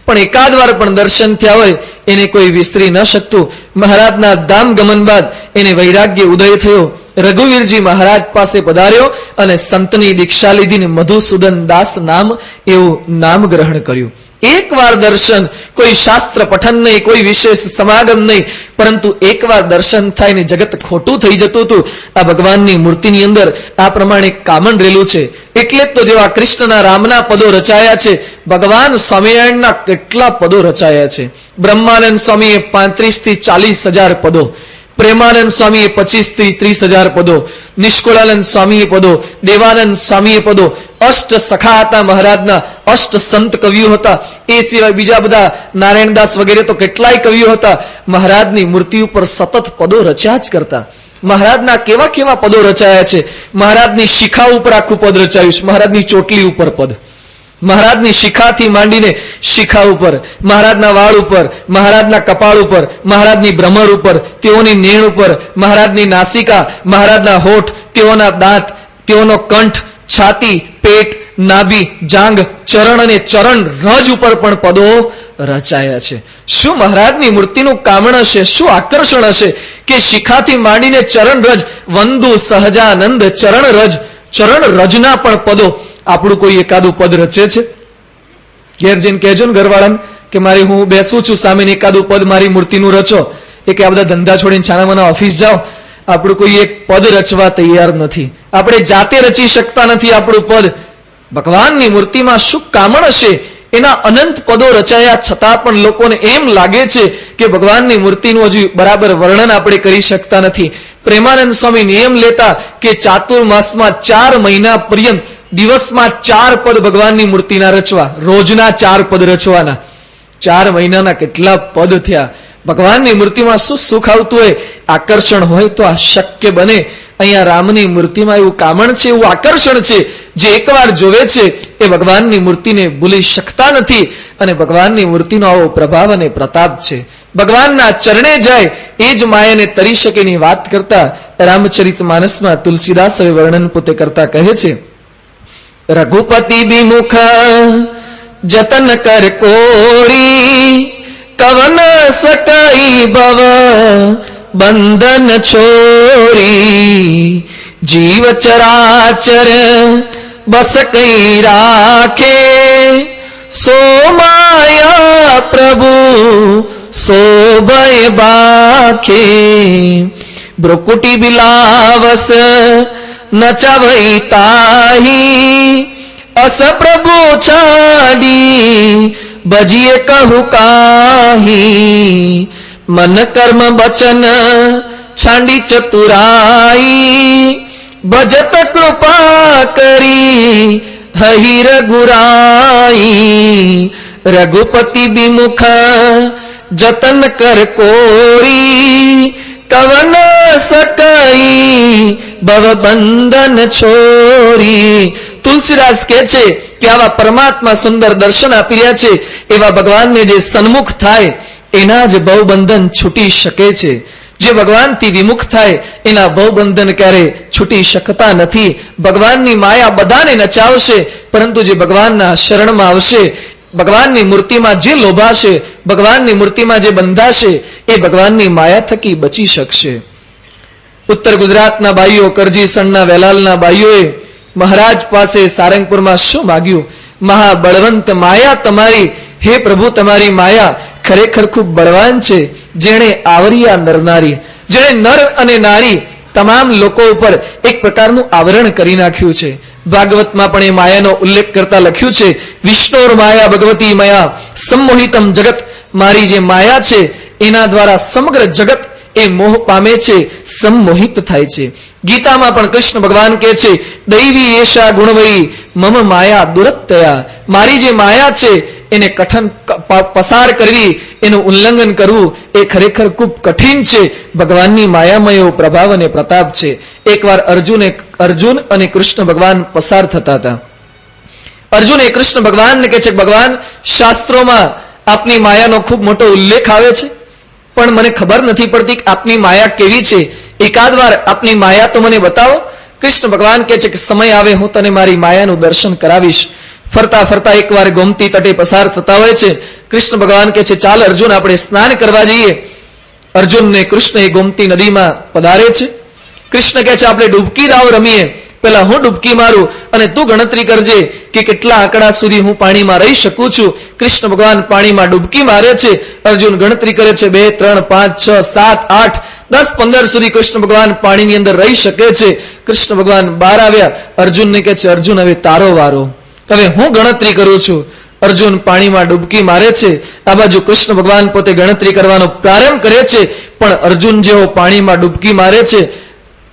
પણ એકાદ વાર પણ દર્શન થયા હોય એને કોઈ વિસરી ન શકતું. મહારાજના ધામ ગમન બાદ એને વૈરાગ્ય ઉદય થયો રઘુવીરજી મહારાજ પાસે પધાર્યો અને સંતની દીક્ષા લીધી, મધુસૂદન દાસ નામ એવું નામ ગ્રહણ કર્યું. એકવાર દર્શન, કોઈ શાસ્ત્ર પઠન નહીં, કોઈ વિશેષ સમાગમ નહીં, પરંતુ એકવાર દર્શન થાય ને જગત ખોટું થઈ જતું હતું. આ ભગવાનની મૂર્તિની અંદર આ પ્રમાણે કામણ રહેલું છે. એટલે જ તો જેવા કૃષ્ણના રામના પદો રચાયા છે, ભગવાન સ્વામિનારાયણના કેટલા પદો રચાયા છે. બ્રહ્માનંદ સ્વામીએ 35 થી 40,000 પદો, પ્રેમાનંદ સ્વામીએ 25 થી 30,000 પદો, નિષ્કુળાનંદ સ્વામીએ પદો, દેવાનંદ સ્વામીએ પદો, અષ્ટ સખા હતા મહારાજના, અષ્ટ સંત કવિઓ હતા. એ સિવાય બીજા બધા નારાયણદાસ વગેરે તો કેટલાય કવિઓ હતા. મહારાજની મૂર્તિ ઉપર સતત પદો રચ્યા જ કરતા. મહારાજના કેવા કેવા પદો રચાયા છે. મહારાજની શિખા ઉપર આખું પદ રચાયું છે, મહારાજની ચોટલી ઉપર પદ, મહારાજની શિખાથી માંડીને શિખા ઉપર, મહારાજના વાળ ઉપર, મહારાજના કપાળ ઉપર, મહારાજની ભ્રમર ઉપર, તેઓની નેણ ઉપર, મહારાજની નાસિકા, મહારાજના હોઠ, તેઓના દાંત, તેઓનો કંઠ, છાતી, પેટ, નાભી, જાંઘ, ચરણ અને ચરણ રજ ઉપર પણ પદો રચાયા છે. શું મહારાજની મૂર્તિનું કામણ હશે, શું આકર્ષણ હશે કે શિખાથી માંડીને ચરણ રજ, વંદુ સહજાનંદ ચરણ રજ, ચરણ રજના પણ પદો. આપણું કોઈ એકાદું પદ રચે છે? ઘેર જઈને કહેજો ને ઘરવાળાને કે મારી હું બેસું છું સામે એકાદું પદ મારી મૂર્તિનું રચો. એ કે આ બધા ધંધા છોડીને છાનામાના ઓફિસ જાઓ. આપણું કોઈ એક પદ રચવા તૈયાર નથી. આપણે જાતે રચી શકતા નથી આપણું પદ. ભગવાનની મૂર્તિમાં શું કામણ હશે? એના અનંત પદો રચાયા છતાં પણ લોકોને એમ લાગે છે કે ભગવાનની મૂર્તિનું હજુ બરાબર વર્ણન આપણે કરી શકતા નથી. પ્રેમાનંદ સ્વામી નિયમ લેતા કે ચાતુર્માસમાં 4 મહિના પર્યંત દિવસમાં 4 પદ ભગવાનની મૂર્તિના રચવા, રોજના 4 પદ રચવાના. 4 મહિનાના કેટલા પદ થયા. ભગવાનની મૂર્તિમાં શું સુખ આવતું હોય, આકર્ષણ હોય તો આ શક્ય બને. અહીંયા રામની મૂર્તિમાં એવું કામણ છે, એવું આકર્ષણ છે, જે એકવાર જોવે છે એ ભગવાનની મૂર્તિને ભૂલી શકતા નથી. અને ભગવાનની મૂર્તિનો આવો પ્રભાવ અને પ્રતાપ છે. ભગવાનના ચરણે જાય એ જ માયાને તરી શકે ની વાત કરતા રામચરિત માનસમાં તુલસીદાસ હવે વર્ણન પોતે કરતા કહે છે, રઘુપતિ વિમુખ જતન કર કોરી, કવન સકાઈ ભવ બંધન છોરી, જીવ ચરાચર બસ કઈ રાખે, સો માયા પ્રભુ સો ભય બાખે, ભ્રુકુટી બિલાવસ નચવઈ તાહી, અસ પ્રભુ છાડી ભજીએ કહું કાહી, મન કર્મ બચન છાંડી ચતુરાઈ, ભજત કૃપા કરી હહી રઘુરાઈ, રઘુપતિ વિમુખ જતન કર કોરી, કવન સકાઈ ભવ બંધન છોરી. તુલસીદાસ કહે છે કે આવા પરમાત્મા સુંદર દર્શન આપી રહ્યા છે, એવા ભગવાનને જે સન્મુખ થાય એના જ ભવબંધન છૂટી શકે છે. જે ભગવાનથી વિમુખ થાય એના ભવબંધન ક્યારે છૂટી શકતા નથી. ભગવાનની માયા બધાને નચાવશે, પરંતુ જે ભગવાનના શરણમાં આવશે, ભગવાનની મૂર્તિમાં જે લોભાશે, ભગવાનની મૂર્તિમાં જે બંધાશે, એ ભગવાનની માયા થકી બચી શકશે. ઉત્તર ગુજરાતના ભાઈઓ, કરજીસણના વેલાલના ભાઈઓએ મહારાજ પાસે સારંગપુરમાં શું માગ્યું? મહાબળવંત માયા તમારી, હે પ્રભુ તમારી માયા ખરેખર ખૂબ બળવાન છે. જેણે આવરિયા નરનારી, જેણે નર અને નારી તમામ લોકો ઉપર એક પ્રકારનું આવરણ કરી નાખ્યું છે. ભાગવતમાં પણ એ માયાનો ઉલ્લેખ કરતા લખ્યું છે, વિષ્ણુર માયા ભગવતી મયા સંમોહિતમ જગત. મારી જે માયા છે એના દ્વારા સમગ્ર જગત એ મોહ પામે છે, સંમોહિત થાય છે. ગીતામાં પણ કૃષ્ણ ભગવાન કહે છે, દૈવી એશા ગુણવઈ મમ માયા દુરત્તયા. મારી જે માયા છે એને કઠન પસાર કરવી, એનું ઉલ્લંઘન કરવું એ ખરેખર ખૂબ કઠિન છે. ભગવાનની માયામય એવો પ્રભાવ અને પ્રતાપ છે. એકવાર અર્જુન અને કૃષ્ણ ભગવાન પસાર થતા હતા. અર્જુન એ કૃષ્ણ ભગવાનને કહે છે, ભગવાન શાસ્ત્રોમાં આપની માયાનો ખૂબ મોટો ઉલ્લેખ આવે છે, પણ મને ખબર નથી પડતી કે આપની માયા કેવી છે. એકાદ વાર આપની માયા તો મને બતાવો. કૃષ્ણ ભગવાન કહે છે કે સમય આવે હું તને મારી માયાનું દર્શન કરાવીશ. ફરતા ફરતા એકવાર ગોમતી તટે પસાર થતા હોય છે. કૃષ્ણ ભગવાન કહે છે, ચાલ અર્જુન આપણે સ્નાન કરવા જઈએ. અર્જુનને કૃષ્ણ એ ગોમતી નદીમાં પધારે છે. કૃષ્ણ કહે છે આપણે ડૂબકી દાવ રમીએ, પેલા હું ડૂબકી મારું અને તું ગણતરી કરજે કે કેટલા આંકડા સુધી હું પાણીમાં રહી શકું છું. કૃષ્ણ ભગવાન પાણીમાં ડૂબકી મારે છે. અર્જુન ગણતરી કરે છે 2, 3, 5, 6, 7, 8, 10, 15 સુધી કૃષ્ણ ભગવાન પાણીની અંદર રહી શકે છે. કૃષ્ણ ભગવાન બહાર આવ્યા. અર્જુનને કહે છે અર્જુન હવે તારો વારો, હવે હું ગણતરી કરું છું. અર્જુન પાણીમાં ડૂબકી મારે છે. આ બાજુ કૃષ્ણ ભગવાન પોતે ગણતરી કરવાનો પ્રારંભ કરે છે. પણ અર્જુન જેવો પાણીમાં ડૂબકી મારે છે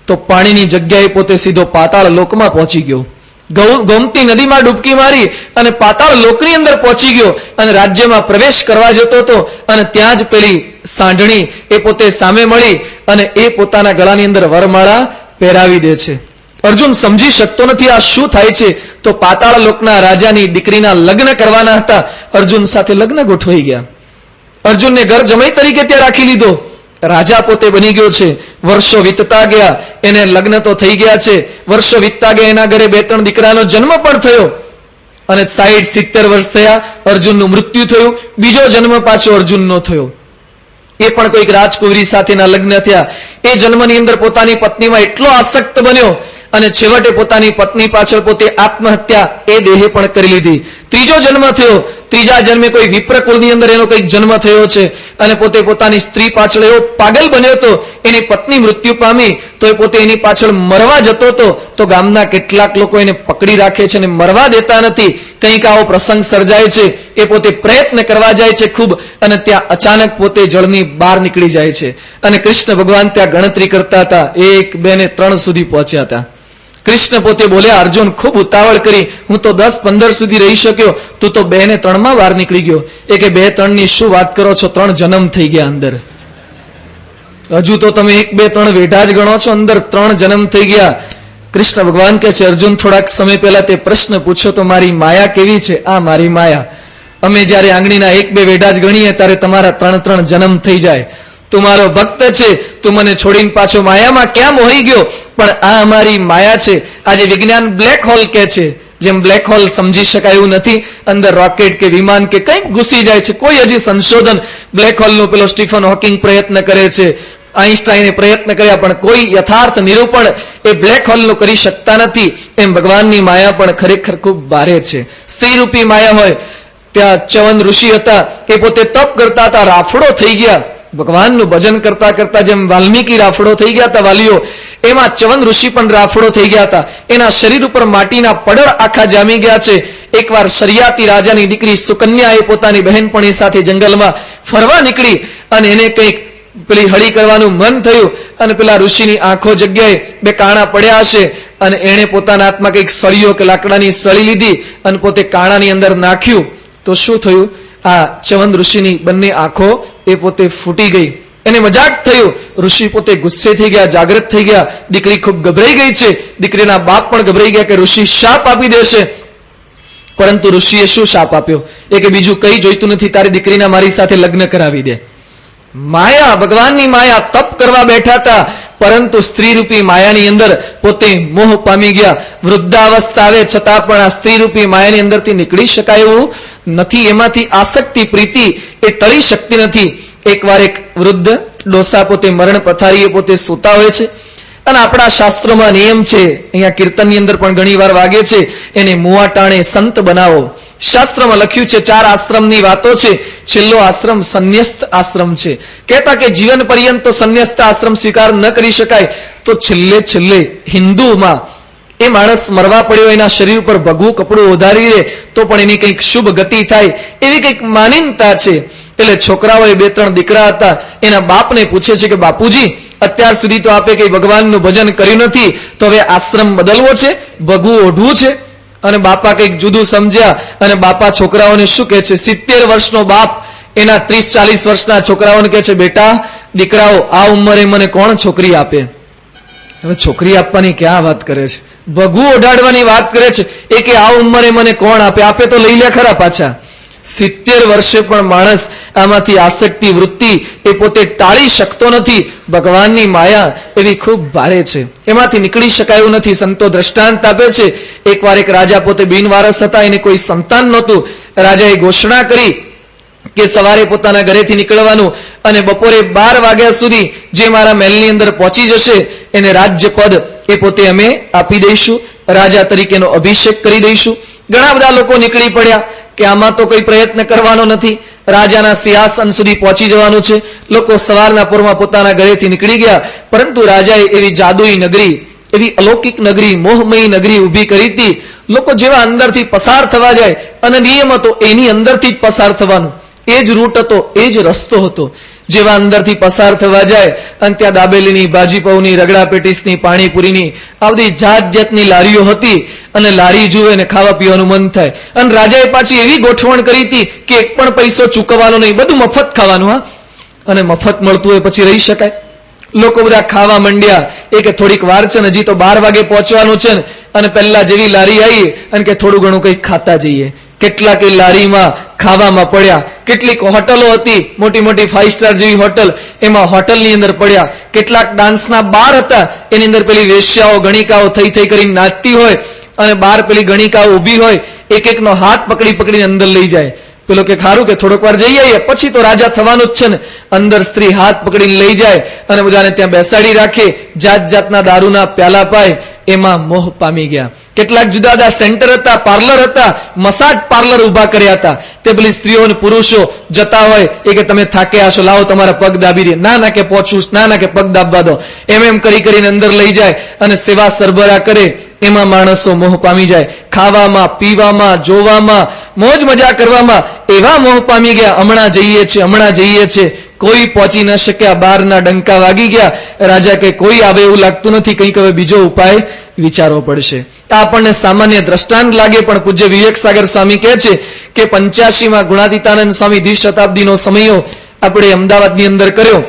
તો પાણીની જગ્યાએ પોતે સીધો પાતાળ લોકમાં પહોંચી ગયો. ગોમતી નદીમાં ડૂબકી મારી અને પાતાળ લોકની અંદર પહોંચી ગયો અને રાજ્યમાં પ્રવેશ કરવા જતો હતો. અને ત્યાં જ પેલી સાંઢણી એ પોતે સામે મળી અને એ પોતાના ગળાની અંદર વરમાળા પહેરાવી દે છે. અર્જુન સમજી શકતો નથી આ શું થાય છે. તો પાતાળ લોકના રાજાની દીકરીના લગ્ન કરવાના હતા. અર્જુન સાથે લગ્ન ગોઠવાઈ ગયા. અર્જુનને ઘર જમાઈ તરીકે ત્યાં રાખી લીધો. રાજા પોતે બની ગયો છે. વર્ષો વીતતા ગયા, એને લગ્ન તો થઈ ગયા છે. વર્ષો વીતતા ગયા, એના ઘરે 2-3 દીકરાનો જન્મ પણ થયો અને 60-70 વર્ષ થયા, અર્જુનનું મૃત્યુ થયું. બીજો જન્મ પાછો અર્જુનનો થયો. એ પણ કોઈક રાજકુંવરી સાથેના લગ્ન થયા. એ જન્મની અંદર પોતાની પત્નીમાં એટલો આસક્ત બન્યો અને છેવટે પોતાની પત્ની પાછળ પોતે આત્મહત્યા એ દેહે પણ કરી લીધી. ત્રીજો જન્મ થયો. ત્રીજા જન્મે કોઈ વિપ્રકુળની અંદર એનો કંઈક જન્મ થયો છે અને પોતે પોતાની સ્ત્રી પાછળ એવો પાગલ બન્યો હતો. એની પત્ની મૃત્યુ પામી તો એ પોતે એની પાછળ મરવા જતો હતો. તો ગામના કેટલાક લોકો એને પકડી રાખે છે અને મરવા દેતા નથી. કંઈક આવો પ્રસંગ સર્જાય છે. એ પોતે પ્રયત્ન કરવા જાય છે ખૂબ અને ત્યાં અચાનક પોતે જળની બહાર નીકળી જાય છે. અને કૃષ્ણ ભગવાન ત્યાં ગણતરી કરતા હતા. 1, 2 ને 3 સુધી પહોંચ્યા હતા. કૃષ્ણ પોતે બોલ્યા અર્જુન ખૂબ ઉતાવળ કરી, હું તો 10-15 સુધી રહી શક્યો, તું તો 2 ને 3 માં બહાર નીકળી ગયો. એ કે 2-3 ની શું વાત કરો છો, 3 જન્મ થઈ ગયા અંદર. હજુ તો તમે 1, 2, 3 વેઢા જ ગણો છો, અંદર 3 જન્મ થઈ ગયા. કૃષ્ણ ભગવાન કહે છે અર્જુન થોડાક સમય પહેલા તે પ્રશ્ન પૂછ્યો તો મારી માયા કેવી છે? આ મારી માયા. અમે જયારે આંગળીના 1-2 વેઢા જ ગણીએ ત્યારે તમારા 3-3 જન્મ થઈ જાય. તું મારો ભક્ત છે, તું મને છોડીને પાછો માયામાં ક્યાં મોહી ગયો? પણ આ અમારી માયા છે. આજે વિજ્ઞાન બ્લેક હોલ કે છે, જેમ બ્લેક હોલ સમજી શકાય એવું નથી. અંદર રોકેટ કે વિમાન કે કંઈક ઘૂસી જાય છે. કોઈ હજી સંશોધન બ્લેક હોલનું પેલો સ્ટીફન હોકિંગ પ્રયત્ન કરે છે, આઈન્સ્ટાઈને પ્રયત્ન કર્યા, પણ કોઈ યથાર્થ નિરૂપણ એ બ્લેક હોલનું કરી શકતા નથી. એમ ભગવાનની માયા પણ ખરેખર ખૂબ ભારે છે. સ્ત્રીરૂપી માયા હોય. ત્યાં ચ્યવન ઋષિ હતા, એ પોતે તપ કરતા હતા, રાફડો થઈ ગયા. ભગવાનનું ભજન કરતા કરતા જેમ વાલ્મીકી રાફડો થઈ ગયા હતા વાલીઓ, એમાં ચ્યવન ઋષિ પણ રાફડો થઈ ગયા હતા. એના શરીર ઉપર માટીના પડળ આખા જામી ગયા છે. એકવાર શરિયાતી રાજાની દીકરી સુકન્યા એ પોતાની બહેનપણી સાથે જંગલમાં ફરવા નીકળી અને એને કંઈક પેલી હળી કરવાનું મન થયું અને પેલા ઋષિની આંખો જગ્યાએ 2 કાણા પડ્યા હશે અને એણે પોતાના હાથમાં કંઈક સળીઓ કે લાકડાની સળી લીધી અને પોતે કાણાની અંદર નાખ્યું. તો શું થયું? આ ચ્યવન ઋષિની બંને આંખો એ પોતે ફૂટી ગઈ. એને મજાક થયું. ઋષિ પોતે ગુસ્સે થઈ ગયા, જાગૃત થઈ ગયા. દીકરી ખૂબ ગભરાઈ ગઈ છે. દીકરીના બાપ પણ ગભરાઈ ગયા કે ઋષિ શાપ આપી દેશે. પરંતુ ઋષિએ શું શાપ આપ્યો? એ કે બીજું કઈ જોઈતું નથી, તારી દીકરીના મારી સાથે લગ્ન કરાવી દે. માયા, ભગવાનની માયા. તપ કરવા બેઠા હતા પરંતુ સ્ત્રીરૂપી માયાની અંદર પોતે મોહ પામી ગયા. વૃદ્ધાવસ્થા આવે છતાં પણ આ સ્ત્રીરૂપી માયાની અંદરથી નીકળી શકાય એવું નથી. એમાંથી આસક્તિ, પ્રીતિ એ ટળી શકતી નથી. એકવાર એક વૃદ્ધ ડોસા પોતે મરણ પથારીએ પોતે સૂતા હોય છે અને આપણા શાસ્ત્રોમાં નિયમ છે, અહીંયા કીર્તનની અંદર પણ ઘણી વાર વાગે છે, એને મુવા ટાણે સંત બનાવો. શાસ્ત્રમાં લખ્યું છે 4 આશ્રમની વાતો છે. છેલ્લો આશ્રમ સંન્યસ્ત આશ્રમ છે. કહેતા કે જીવન પર્યંત તો સંન્યસ્ત આશ્રમ સ્વીકાર ન કરી શકાય, તો છેલ્લે હિન્દુમાં એ માણસ મરવા પડ્યો, એના શરીર ઉપર ભગવું કપડું ઓધારી દે તો પણ એની કંઈક શુભ ગતિ થાય, એવી કંઈક માનીનતા છે. એટલે છોકરાઓએ 2-3 દીકરા હતા, એના બાપને પૂછે છે કે બાપુજી અત્યાર સુધી તો આપે કઈ ભગવાનનું ભજન કર્યું નથી, તો હવે આશ્રમ બદલવો છે, ભગવું ઓઢવું છે? અને બાપા કંઈક જુદું સમજ્યા અને બાપા છોકરાઓને શું કહે છે? 70 વર્ષનો બાપ એના 30-40 વર્ષના છોકરાઓને કહે છે બેટા દીકરાઓ, આ ઉંમરે મને કોણ છોકરી આપે? હવે છોકરી આપવાની ક્યાં વાત કરે છે? ભગવું ઓઢાડવાની વાત કરે છે. એ કે આ ઉંમરે મને કોણ આપે? આપે તો લઈ લે ખરા પાછા. 70 વર્ષે પણ માણસ આમાંથી આસક્તિ વૃત્તિ એ પોતે ટાળી શકતો નથી. ભગવાનની માયા એવી ખૂબ ભારે છે, એમાંથી નીકળી શકાયું નથી. સંતો દ્રષ્ટાંત આપે છે. એકવાર એક રાજા પોતે બિનવારસ હતા, એને કોઈ સંતાન નહોતું. રાજાએ ઘોષણા કરી કે સવારે પોતાના ઘરેથી નીકળવાનું અને બપોરે 12 વાગ્યા સુધી જે મારા મહેલની અંદર પહોંચી જશે એને રાજ્ય પદ એ પોતે અમે આપી દઈશું, રાજા તરીકેનો અભિષેક કરી દઈશું. ઘણા બધા લોકો નીકળી પડ્યા કે આમાં તો કોઈ પ્રયત્ન કરવાનો નથી, રાજાના સિંહાસન સુધી પહોંચી જવાનું છે. લોકો સવારના પોરમાં પોતાના ઘરેથી નીકળી ગયા, પરંતુ રાજાએ એવી જાદુઈ નગરી, એવી અલૌકિક નગરી, મોહમયી નગરી ઊભી કરી હતી. લોકો જેવા અંદરથી પસાર થવા જાય અને નિયમ હતો એની અંદરથી જ પસાર થવાનું, એ જ રૂટ હતો, એ જ રસ્તો હતો. જેવા અંદરથી પસાર થવા જાય અને ત્યાં દાબેલીની, ભાજીપાઉની, રગડા પેટીસની, પાણીપુરીની આ બધી જાત જાતની લારીઓ હતી અને લારી જુએ ને ખાવા પીવાનું મન થાય. અને રાજાએ પાછી એવી ગોઠવણ કરી હતી કે એક પણ પૈસો ચૂકવવાનો નહીં, બધું મફત ખાવાનું. હા, અને મફત મળતું હોય પછી રહી શકાય? લોકો બધા ખાવા માંડ્યા. એ કે થોડીક વાર છે ને, હજી તો 12 વાગે પહોંચવાનું છે ને. અને પહેલા જેવી લારી આવી અને કે થોડું ઘણું કંઈક ખાતા જઈએ. કેટલાક એ લારીમાં ખાવામાં પડ્યા. કેટલીક હોટલો હતી, મોટી મોટી 5 સ્ટાર જેવી હોટલ, એમાં હોટલની અંદર પડ્યા. કેટલાક ડાન્સના બાર હતા, એની અંદર પેલી વેશ્યાઓ, ગણિકાઓ થઈ થઈ કરીને નાચતી હોય અને બાર પેલી ગણિકાઓ ઊભી હોય, એક એકનો હાથ પકડી પકડીને અંદર લઈ જાય. પેલો કે ખારું કે થોડોક વાર જઈ આવીએ, પછી તો રાજા થવાનું જ છે ને. અંદર સ્ત્રી હાથ પકડીને લઈ જાય અને બધાને ત્યાં બેસાડી રાખે, જાત જાતના દારૂના પ્યાલા પાય. એમાં મોહ પામી ગયા. કેટલાક જુદા જુદા સેન્ટર હતા, પાર્લર હતા, મસાજ પાર્લર ઉભા કર્યા હતા. તે પેલી સ્ત્રીઓ અને પુરુષો જતા હોય, એ કે તમે થાક્યા હશો, લાવો તમારા પગ દાબી દે. ના ના કે પહોંચું, ના ના કે પગ દાબવા દો. એમ કરી કરીને અંદર લઈ જાય અને સેવા સરબરાહ કરે. એમાં માણસો મોહ પામી જાય. ખાવામાં, પીવામાં, જોવામાં, મોજ મજા કરવામાં એવા મોહ પામી ગયા. હમણાં જઈએ છીએ, હમણાં જઈએ છીએ. કોઈ પહોંચી ન શક્યા. બારના ડંકા વાગી ગયા. રાજા કે કોઈ આવે એવું લાગતું નથી, કંઈક હવે બીજો ઉપાય વિચારવો પડશે. આ આપણને સામાન્ય દ્રષ્ટાંત લાગે, પણ પૂજ્ય વિવેક સાગર સ્વામી કહે છે કે 85માં ગુણાતીતાનંદ સ્વામી દ્વિશતાબ્દીનો સમયો આપણે અમદાવાદની અંદર કર્યો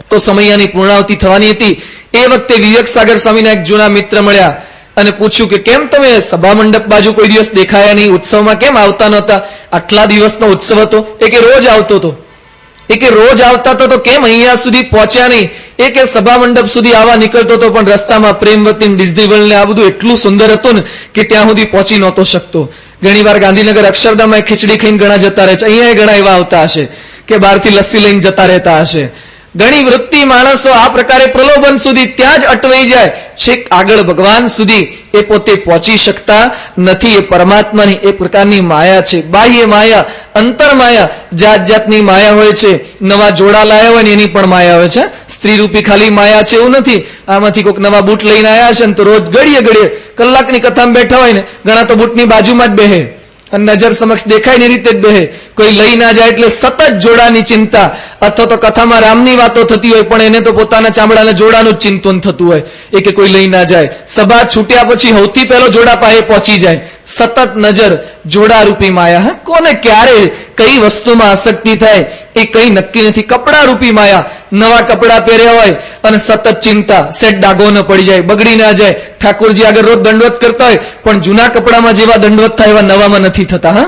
તો સમયાની પૂર્ણાવતિ થવાની હતી. એ વખતે વિવેક સાગર સ્વામીના એક જૂના મિત્ર મળ્યા અને પૂછ્યું કે કેમ તમે સભા મંડપ બાજુ કોઈ દિવસ દેખાયા નહીં, ઉત્સવમાં કેમ આવતા નહોતા? આટલા દિવસનો ઉત્સવ હતો. એ કે રોજ આવતો હતો. એ કે રોજ આવતા હતા તો કેમ અહીંયા સુધી પહોંચ્યા નહીં? એ કે સભા મંડપ સુધી આવવા નીકળતો હતો, પણ રસ્તામાં પ્રેમવતી, ડિઝની વર્લ્ડ ને આ બધું એટલું સુંદર હતું ને કે ત્યાં સુધી પહોંચી નહોતો શકતો. ઘણી વાર ગાંધીનગર અક્ષરધામમાં ખીચડી ખાઈને ઘણા જતા રહે છે. અહીંયા ઘણા એવા આવતા હશે કે બહારથી લસ્સી લઈને જતા રહેતા હશે. ઘણી વૃત્તિ માણસો આ પ્રકારે પ્રલોભન સુધી ત્યાં જ અટવાઈ જાય, છેક આગળ ભગવાન સુધી એ પોતે પહોંચી શકતા નથી. એ પરમાત્માની એક પ્રકારની માયા છે, બાહ્ય માયા, અંતર માયા. જાત જાતની માયા હોય છે. નવા જોડા લાયા હોય ને એની પણ માયા હોય છે. સ્ત્રી રૂપી ખાલી માયા છે એવું નથી. આમાંથી કોઈક નવા બૂટ લઈને આવ્યા છે ને તો રોજ ઘડીએ ઘડીએ કલાકની કથામાં બેઠા હોય ને, ઘણા તો બૂટની બાજુમાં જ બેહે અને નજર સમક્ષ દેખાય ને રીતે જ બેહે. કોઈ લઈ ના જાય એટલે સતત જોડાની ચિંતા. અથવા તો કથામાં રામની વાતો થતી હોય પણ એને તો પોતાના ચામડાના જોડાનું જ ચિંતન થતું હોય. એ કે કોઈ લઈ ના જાય. સભા છૂટ્યા પછી સૌથી પહેલો જોડા પાસે પહોંચી જાય. સતત નજર, જોડારૂપી માયા. હા, કોને ક્યારે કઈ વસ્તુમાં આસક્તિ થાય એ કઈ નક્કી નથી. કપડા રૂપી માયા. નવા કપડા પહેર્યા હોય અને સતત ચિંતા, સેટ ડાઘો ન પડી જાય, બગડી ના જાય. ઠાકોરજી આગળ રોજ દંડવત કરતા હોય પણ જૂના કપડામાં જેવા દંડવત થાય એવા નવામાં નથી થતા. હા,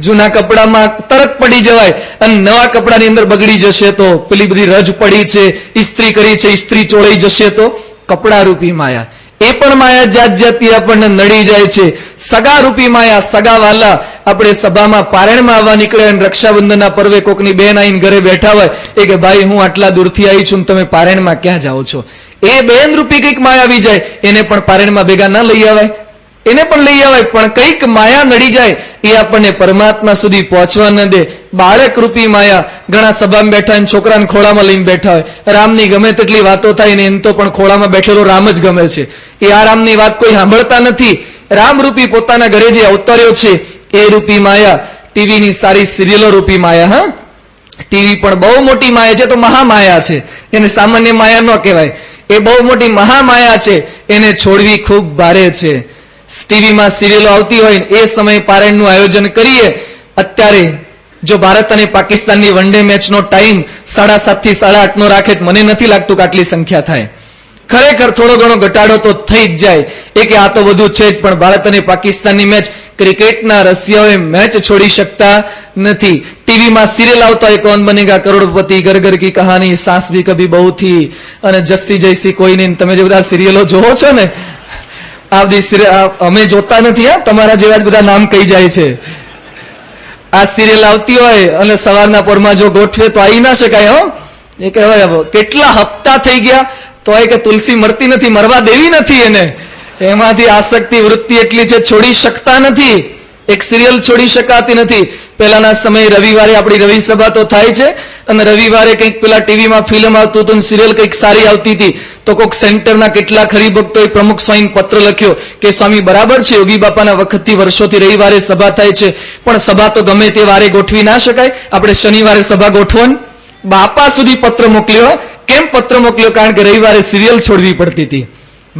જૂના કપડામાં તરત પડી જવાય અને નવા કપડાની અંદર બગડી જશે તો, પેલી બધી રજ પડી છે, ઇસ્ત્રી કરી છે, ઇસ્ત્રી ચોળાઈ જશે તો. કપડા રૂપી માયા એ પણ માયા જાત જાતી આપણને નડી જાય છે. સગા રૂપી માયા, સગા વાલા. આપણે સભામાં પારણમાં આવવા નીકળે અને રક્ષાબંધનના પર્વે કોકની બેન આવીને ઘરે બેઠા હોય, એ કે ભાઈ હું આટલા દૂરથી આવી છું, તમે પારણમાં ક્યાં જાઓ છો? એ બેન રૂપી કંઈક માયા આવી જાય, એને પણ પારણમાં ભેગા ના લઈ આવાય, એને પણ લઈ આવાય. પણ કંઈક માયા નડી જાય એ આપણને પરમાત્મા સુધી પહોંચવા ન દે. બાળક રૂપી માયા. ઘણા સભામાં બેઠા અને છોકરાને ખોળામાં લઈને બેઠા હોય. રામની ગમે તેટલી વાતો થાય ને એમ તો પણ ખોળામાં બેઠેલો રામ જ ગમે છે. એ આ રામની વાત કોઈ સાંભળતા નથી. રામ રૂપી પોતાના ઘરે જે અવતર્યો છે એ રૂપી માયા. ટીવીની સારી સિરિયલો રૂપી માયા. હા, ટીવી પણ બહુ મોટી માયા છે, તો મહામાયા છે. એને સામાન્ય માયા ન કહેવાય. એ બહુ મોટી મહામાયા છે. એને છોડવી ખૂબ ભારે છે. ટીવીમાં સિરિયલો આવતી હોય એ સમયે પારાયણનું આયોજન કરીએ. અત્યારે જો ભારત અને પાકિસ્તાનની વન ડે મેચનો ટાઈમ 7:30 થી 8:30 નો રાખે, મને નથી લાગતું કે આટલી સંખ્યા થાય. ખરેખર થોડો ઘણો ઘટાડો તો થઈ જ જાય. એ કે આ તો બધું છે જ, પણ ભારત અને પાકિસ્તાનની મેચ, ક્રિકેટના રસિયાઓએ મેચ છોડી શકતા નથી. ટીવીમાં સિરિયલ આવતા હોય, કૌન બનેગા કરોડપતિ, ઘર ઘર કી કહાની, સાસ ભી કભી બહુ થી અને જસ્સી જૈસી કોઈ નહીં. તમે જે બધા સિરિયલો જોવો છો ને, આ બધી અમે જોતા નથી. હા, તમારા જેવા જ બધા નામ કહી જાય છે. આ સિરિયલ આવતી હોય અને સવારના પોરમાં જો ગોઠવે તો આવી ના શકાય. હો એ કહેવાય કેટલા હપ્તા થઈ ગયા તો કે તુલસી મરતી નથી, મરવા દેવી નથી એને. એમાંથી આસક્તિ વૃત્તિ એટલી છે, છોડી શકતા નથી. એક સિરિયલ છોડી શકાતી નથી. પહેલાના સમયે રવિવારે આપણી રવિ સભા તો થાય છે, અને રવિવારે કંઈક પેલા ટીવીમાં ફિલ્મ આવતું હતું, સિરિયલ કંઈક સારી આવતી હતી, તો કોઈક સેન્ટરના કેટલાક હરિભક્તોએ પ્રમુખ સ્વામીને પત્ર લખ્યો કે સ્વામી બરાબર છે, યોગી બાપાના વખતથી વર્ષોથી રવિવારે સભા થાય છે, પણ સભા તો ગમે તે વારે ગોઠવી ના શકાય, આપણે શનિવારે સભા ગોઠવવાની. બાપા સુધી પત્ર મોકલ્યો. કેમ પત્ર મોકલ્યો? કારણ કે રવિવારે સિરિયલ છોડવી પડતી હતી.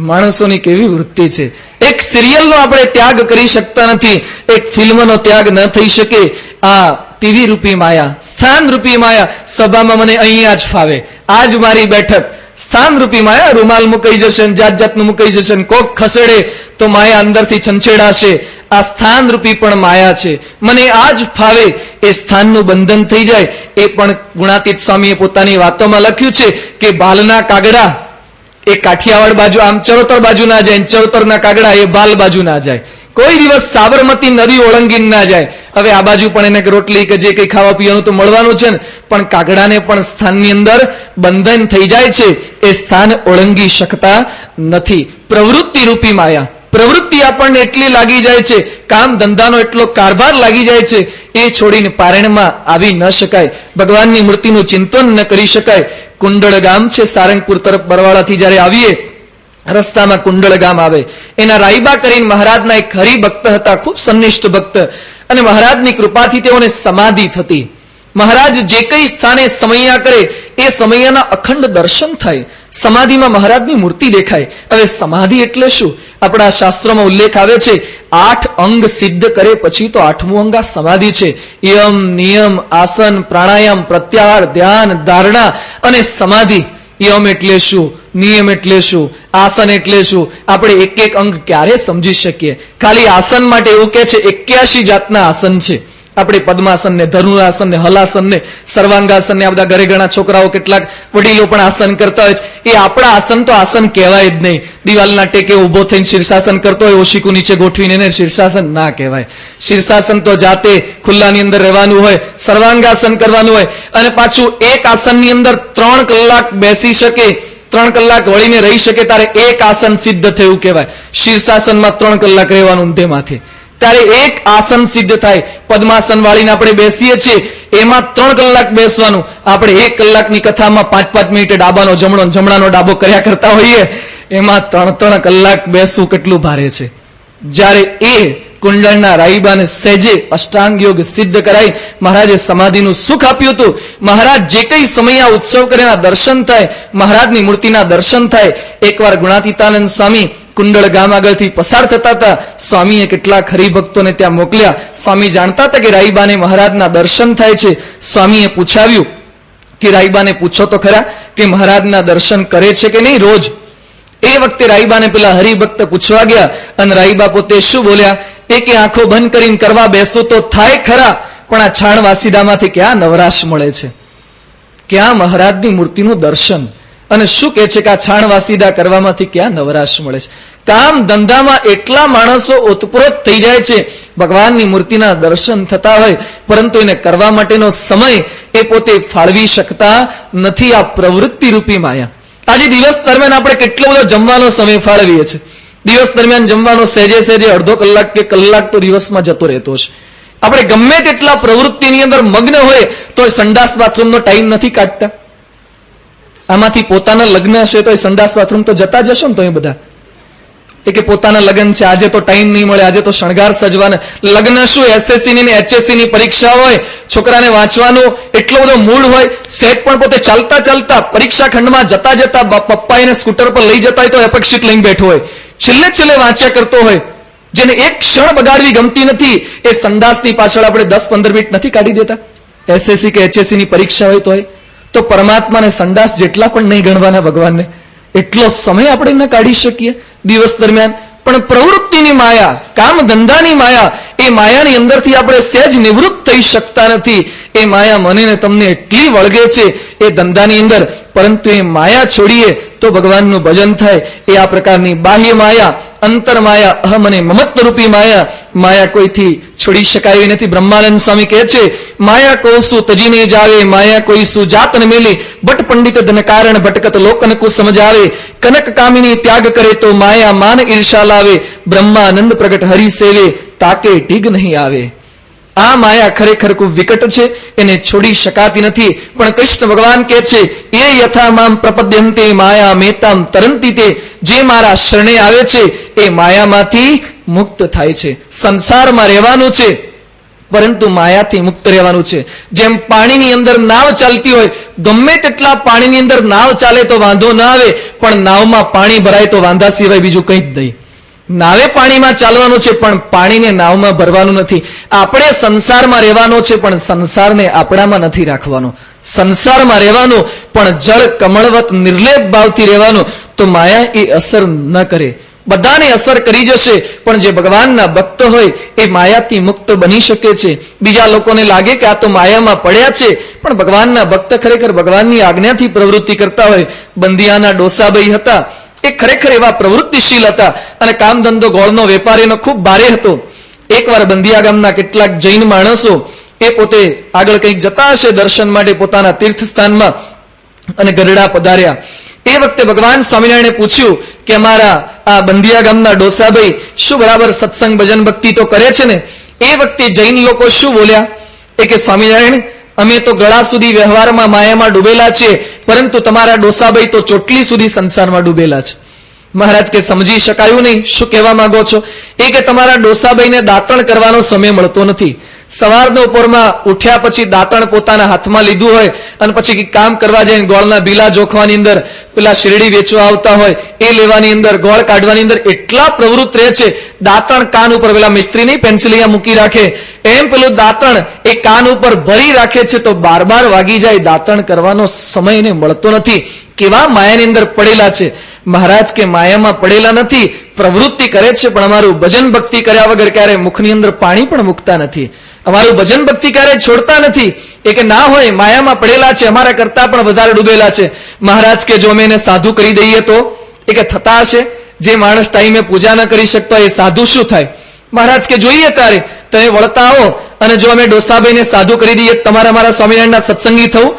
માણસોની કેવી વૃત્તિ છે. એક સિરિયલનો આપણે ત્યાગ કરી શકતા નથી, એક ફિલ્મનો ત્યાગ ન થઈ શકે. આ ટીવી રૂપી માયા, સ્થાન રૂપી માયા, સભામાં મને અહીંયા જ ફાવે, આજ મારી બેઠક, સ્થાન રૂપી માયા. રૂમાલ મુકાઈ જશે, જાત જાતનું મુકાઈ જશે, કોક ખસેડે તો માયા અંદરથી છંછેડાશે. આ સ્થાન રૂપી પણ માયા છે. મને આજ ફાવે એ સ્થાનનું બંધન થઈ જાય. એ પણ ગુણાતીત સ્વામીએ પોતાની વાતોમાં લખ્યું છે કે બાલના કાગડા એ કાઠિયાવાડ બાજુ આમ ચરોતર બાજુ ના જાય, ચરોતરના કાગડા એ બાલ બાજુ ના જાય. કોઈ દિવસ સાબરમતી નદી ઓળંગીને ના જાય. હવે આ બાજુ પણ એને રોટલી કે જે કંઈ ખાવા પીવાનું તો મળવાનું છે ને, પણ કાગડાને પણ સ્થાનની અંદર બંધન થઈ જાય છે, એ સ્થાન ઓળંગી શકતા નથી. પ્રવૃત્તિ રૂપી માયા, પ્રવૃત્તિ આપણને એટલી લાગી જાય છે, કામ ધંધાનો એટલો કારભાર લાગી જાય છે, એ છોડીને પારણમાં આવી ન શકાય, ભગવાનની મૂર્તિનું ચિંતન ન કરી શકાય. કુંડળ ગામ છે, સારંગપુર તરફ બરવાળાથી જયારે આવીએ રસ્તામાં કુંડળ ગામ આવે. એના રાયબા કરીને મહારાજના એક હરિભક્ત હતા, ખૂબ સંનિષ્ઠ ભક્ત, અને મહારાજની કૃપાથી તેઓને સમાધિ થતી. મહારાજ જે કઈ સ્થાને સમૈયા કરે એ સમૈયાના અખંડ દર્શન થાય. સમાધિમાં મહારાજની મૂર્તિ દેખાય. હવે સમાધિ એટલે શું? આપણા શાસ્ત્રોમાં ઉલ્લેખ આવે છે 8 અંગ સિદ્ધ કરે પછી તો 8મું અંગ આ સમાધિ છે. યમ, નિયમ, આસન, પ્રાણાયામ, પ્રત્યાહાર, ધ્યાન, ધારણા અને સમાધિ. યમ એટલે શું? નિયમ એટલે શું? આસન એટલે શું? આપણે એક એક અંગ ક્યારે સમજી શકીએ? ખાલી આસન માટે એવું કે છે 81 જાતના આસન છે. આપણે પદ્માસન ને, ધનુરાસન ને, હલાસન ને, સર્વાંગાસન ને, આ બધા ઘરે ઘણા છોકરાઓ કેટલાક વડીલો પણ આસન કરતા હોય છે. એ આપણા આસન તો આસન કહેવાય જ નહીં. દિવાલના ટેકે ઉભો થઈને શીર્ષાસન કરતો હોય, ઓશિકું નીચે ગોઠવીને એને શીર્ષાસન ના કહેવાય. શીર્ષાસન તો જાતે ખુલ્લાની અંદર રહેવાનું હોય, સર્વાંગાસન કરવાનું હોય, અને પાછું એક આસનની અંદર 3 કલાક બેસી શકે, 3 કલાક વળીને રહી શકે, તારે એક આસન સિદ્ધ થયું કહેવાય. શીર્ષાસનમાં 3 કલાક રહેવાનું તેમાંથી, ત્યારે એક આસન સિદ્ધ થાય. પદ્માસન વાળીને આપણે બેસીએ છીએ, એમાં 3 કલાક બેસવાનું. આપણે 1 કલાકની કથામાં 5-5 મિનિટે ડાબાનો જમણો, જમણાનો ડાબો કર્યા કરતા હોઈએ, એમાં 3-3 કલાક બેસવું કેટલું ભારે છે. જ્યારે એ કુંડળના રાઈબાને સહેજે અષ્ટાંગ યોગ સિદ્ધ કરાઈ મહારાજે સમાધિનું સુખ આપ્યું હતું. મહારાજ જે કઈ સમય ઉત્સવ કરેના દર્શન થાય, મહારાજની મૂર્તિના દર્શન થાય. એકવાર ગુણાતીતાનંદ સ્વામી કુંડળ ગામ આગળથી પસાર થતા હતા. સ્વામીએ કેટલાક હરિભક્તોને ત્યાં મોકલ્યા. સ્વામી જાણતા હતા કે રાઈબાને મહારાજના દર્શન થાય છે. સ્વામીએ પૂછાવ્યું કે રાઈબાને પૂછો તો ખરા કે મહારાજના દર્શન કરે છે કે નહીં રોજ. એ વખતે રાઈબાને પેલા હરિભક્ત પૂછવા ગયા, અને રાઈબા પોતે શું બોલ્યા? એ કે આંખો બંધ કરીને કરવા બેસું તો થાય ખરા, પણ આ છાણ વાસીદામાંથી ક્યાં નવરાશ મળે છે, ક્યાં મહારાજની મૂર્તિનું દર્શન. અને શું કે છે કે આ છાણ વાસીદા કરવામાંથી ક્યાં નવરાશ મળે છે. કામ ધંધામાં એટલા માણસો ઓતપ્રોત થઈ જાય છે, ભગવાનની મૂર્તિના દર્શન થતા હોય, પરંતુ એને કરવા માટેનો સમય એ પોતે ફાળવી શકતા નથી. આ પ્રવૃત્તિ રૂપી માયા. આજે દિવસ દરમિયાન આપણે કેટલો બધો જમવાનો સમય ફાળવીએ છીએ. દિવસ દરમિયાન જમવાનો સહેજે સહેજે અડધો કલાક કે કલાક તો દિવસમાં જતો રહેતો છે. આપણે ગમે તેટલા પ્રવૃત્તિની અંદર મગ્ન હોય તો સંડાસ બાથરૂમનો ટાઈમ નથી કાઢતા. આમાંથી પોતાના લગ્ન હશે તો સંડાસ બાથરૂમ તો જતા જશો ને તમે બધા. એ કે પોતાના લગ્ન છે, આજે તો ટાઈમ નહીં મળે, આજે તો શણગાર સજવાના. લગ્ન શું, એસએસસી ની એચએસસી ની પરીક્ષા હોય, છોકરાને વાંચવાનું એટલો બધો મૂડ હોય, સેટ પણ પોતે ચાલતા ચાલતા પરીક્ષા ખંડમાં જતા જતા પપ્પા એને સ્કૂટર પર લઈ જતા હોય તો અપેક્ષિત લઈને બેઠો હોય, છેલ્લે છેલ્લે વાંચ્યા કરતો હોય. જેને એક ક્ષણ બગાડવી ગમતી નથી, એ સંડાસની પાછળ આપણે 10-15 મિનિટ નથી કાઢી દેતા. એસએસસી કે એચએસસી ની પરીક્ષા હોય તો પરમાત્માને સંડાસ જેટલા પણ નહીં ગણવાના ભગવાનને, એટલો સમય આપણે ન કાઢી શકીએ દિવસ દરમિયાન. પણ પ્રવૃત્તિની માયા, કામ ધંધાની માયા, એ માયાની અંદરથી આપણે સહેજ નિવૃત્ત થઈ શકતા નથી. એ માયા મને ને તમને એટલી વળગે છે. એ ધંધાની અંદર પરંતુ એ માયા છોડીએ તો ભગવાનનું ભજન થાય. એ આ પ્રકારની બાહ્ય માયા, અંતર માયા, અહમ અને મમત્વ રૂપી માયા કોઈથી છોડી શકાય એવી નથી. બ્રહ્માનંદ સ્વામી કહે છે, માયા કોસુ તજીને જાવે, માયા કોઈ સુજાતન મેલી, ભટ્ટ પંડિત ધન કારણ ભટકત લોકન કુ સમજાવે, કનક કામિની ત્યાગ કરે તો માયા માન ઈર્ષા લાવે, બ્રહ્માનંદ પ્રગટ હરિ સેવે, તાકે ટીગ નહીં આવે. આ માયા ખરેખર ખૂબ વિકટ છે, એને છોડી શકાતી નથી. પણ કૃષ્ણ ભગવાન કહે છે, એ યથા મામ પ્રપદ્યંતે માયા મેતામ તરંતી તે, જે મારા શરણે આવે છે એ માયામાંથી મુક્ત થાય છે. સંસારમાં રહેવાનું છે પરંતુ માયાથી મુક્ત રહેવાનું છે. જેમ પાણીની અંદર નાવ ચાલતી હોય, ગમે તેટલા પાણીની અંદર નાવ ચાલે તો વાંધો ના આવે, પણ નાવમાં પાણી ભરાય તો વાંધા સિવાય બીજું કંઈ જ નહીં. નાવે પાણીમાં ચાલવાનું છે પણ પાણીને નાવમાં ભરવાનું નથી. આપણે સંસારમાં રહેવાનો છે પણ સંસારને આપણામાં નથી રાખવાનો. સંસારમાં રહેવાનું પણ જળ કમળવત નિર્લેપ ભાવથી રહેવાનું, તો માયા એ અસર ન કરે. બધાને અસર કરી જશે, પણ જે ભગવાનના ભક્ત હોય એ માયાથી મુક્ત બની શકે છે. બીજા લોકોને લાગે કે આ તો માયામાં પડ્યા છે, પણ ભગવાનના ભક્ત ખરેખર ભગવાનની આજ્ઞાથી પ્રવૃત્તિ કરતા હોય. બંદિયાના ડોસાભાઈ હતા, એ ખરેખર એવા પ્રવૃત્તિશીલ હતા અને કામ ધંધો ગોળનો વેપાર એનો ખૂબ ભારે હતો. એકવાર બંદિયા ગામના કેટલાક જૈન માણસો એ પોતે આગળ કંઈક જતા હશે દર્શન માટે પોતાના તીર્થસ્થાનમાં, અને ગરડા પધાર્યા. એ વખતે ભગવાન સ્વામિનારાયણે પૂછ્યું કે અમારા આ બંદિયા ગામના ડોસાભાઈ શું બરાબર સત્સંગ ભજન ભક્તિ તો કરે છે ને? એ વખતે જૈન લોકો શું બોલ્યા? એ કે સ્વામિનારાયણ, અમે તો ગળા સુધી વ્યવહારમાં માયામાં ડૂબેલા છીએ, પરંતુ તમારા ડોસાભાઈ તો ચોટલી સુધી સંસારમાં ડૂબેલા છે. મહારાજ કે સમજી શકાયું નહીં, શું કહેવા માંગો છો? એ કે તમારા ડોસાભાઈને દાંતણ કરવાનો સમય મળતો નથી. સવારના ઉપરમાં ઉઠ્યા પછી દાંતણ પોતાના હાથમાં લીધું હોય અને પછી કામ કરવા જાય, ગોળના બીલા જોખવાની અંદર, પેલા શેરડી વેચવા આવતા હોય એ લેવાની અંદર, ગોળ કાઢવાની અંદર એટલા પ્રવૃત્ત રહે છે. દાંતણ કાન ઉપર, પેલા મિસ્ત્રી નહીં પેન્સિલિયા મૂકી રાખે એમ પેલું દાંતણ એ કાન ઉપર ભરી રાખે છે, તો બાર વાગી જાય, દાંતણ કરવાનો સમય એને મળતો નથી. કેવા માયાની અંદર પડેલા છે. મહારાજ કે માયામાં પડેલા નથી, પ્રવૃત્તિ કરે છે, પણ અમારું ભજન ભક્તિ કર્યા વગર ક્યારે મુખની અંદર પાણી પણ મૂકતા નથી. અમારું ભજન ભક્તિ ક્યારે છોડતા નથી. એ કે ના હોય, માયામાં પડેલા છે, અમારા કરતા પણ વધારે ડૂબેલા છે. મહારાજ કે જો અમે એને સાધુ કરી દઈએ તો? એ કે થતા હશે. જે માણસ ટાઈમે પૂજા ન કરી શકતો એ સાધુ શું થાય? મહારાજ કે જોઈએ તારે તમે વળતા આવો, અને જો અમે ડોસાભાઈને સાધુ કરી દઈએ તમારા મારા સ્વામિનારાયણના સત્સંગી થવું?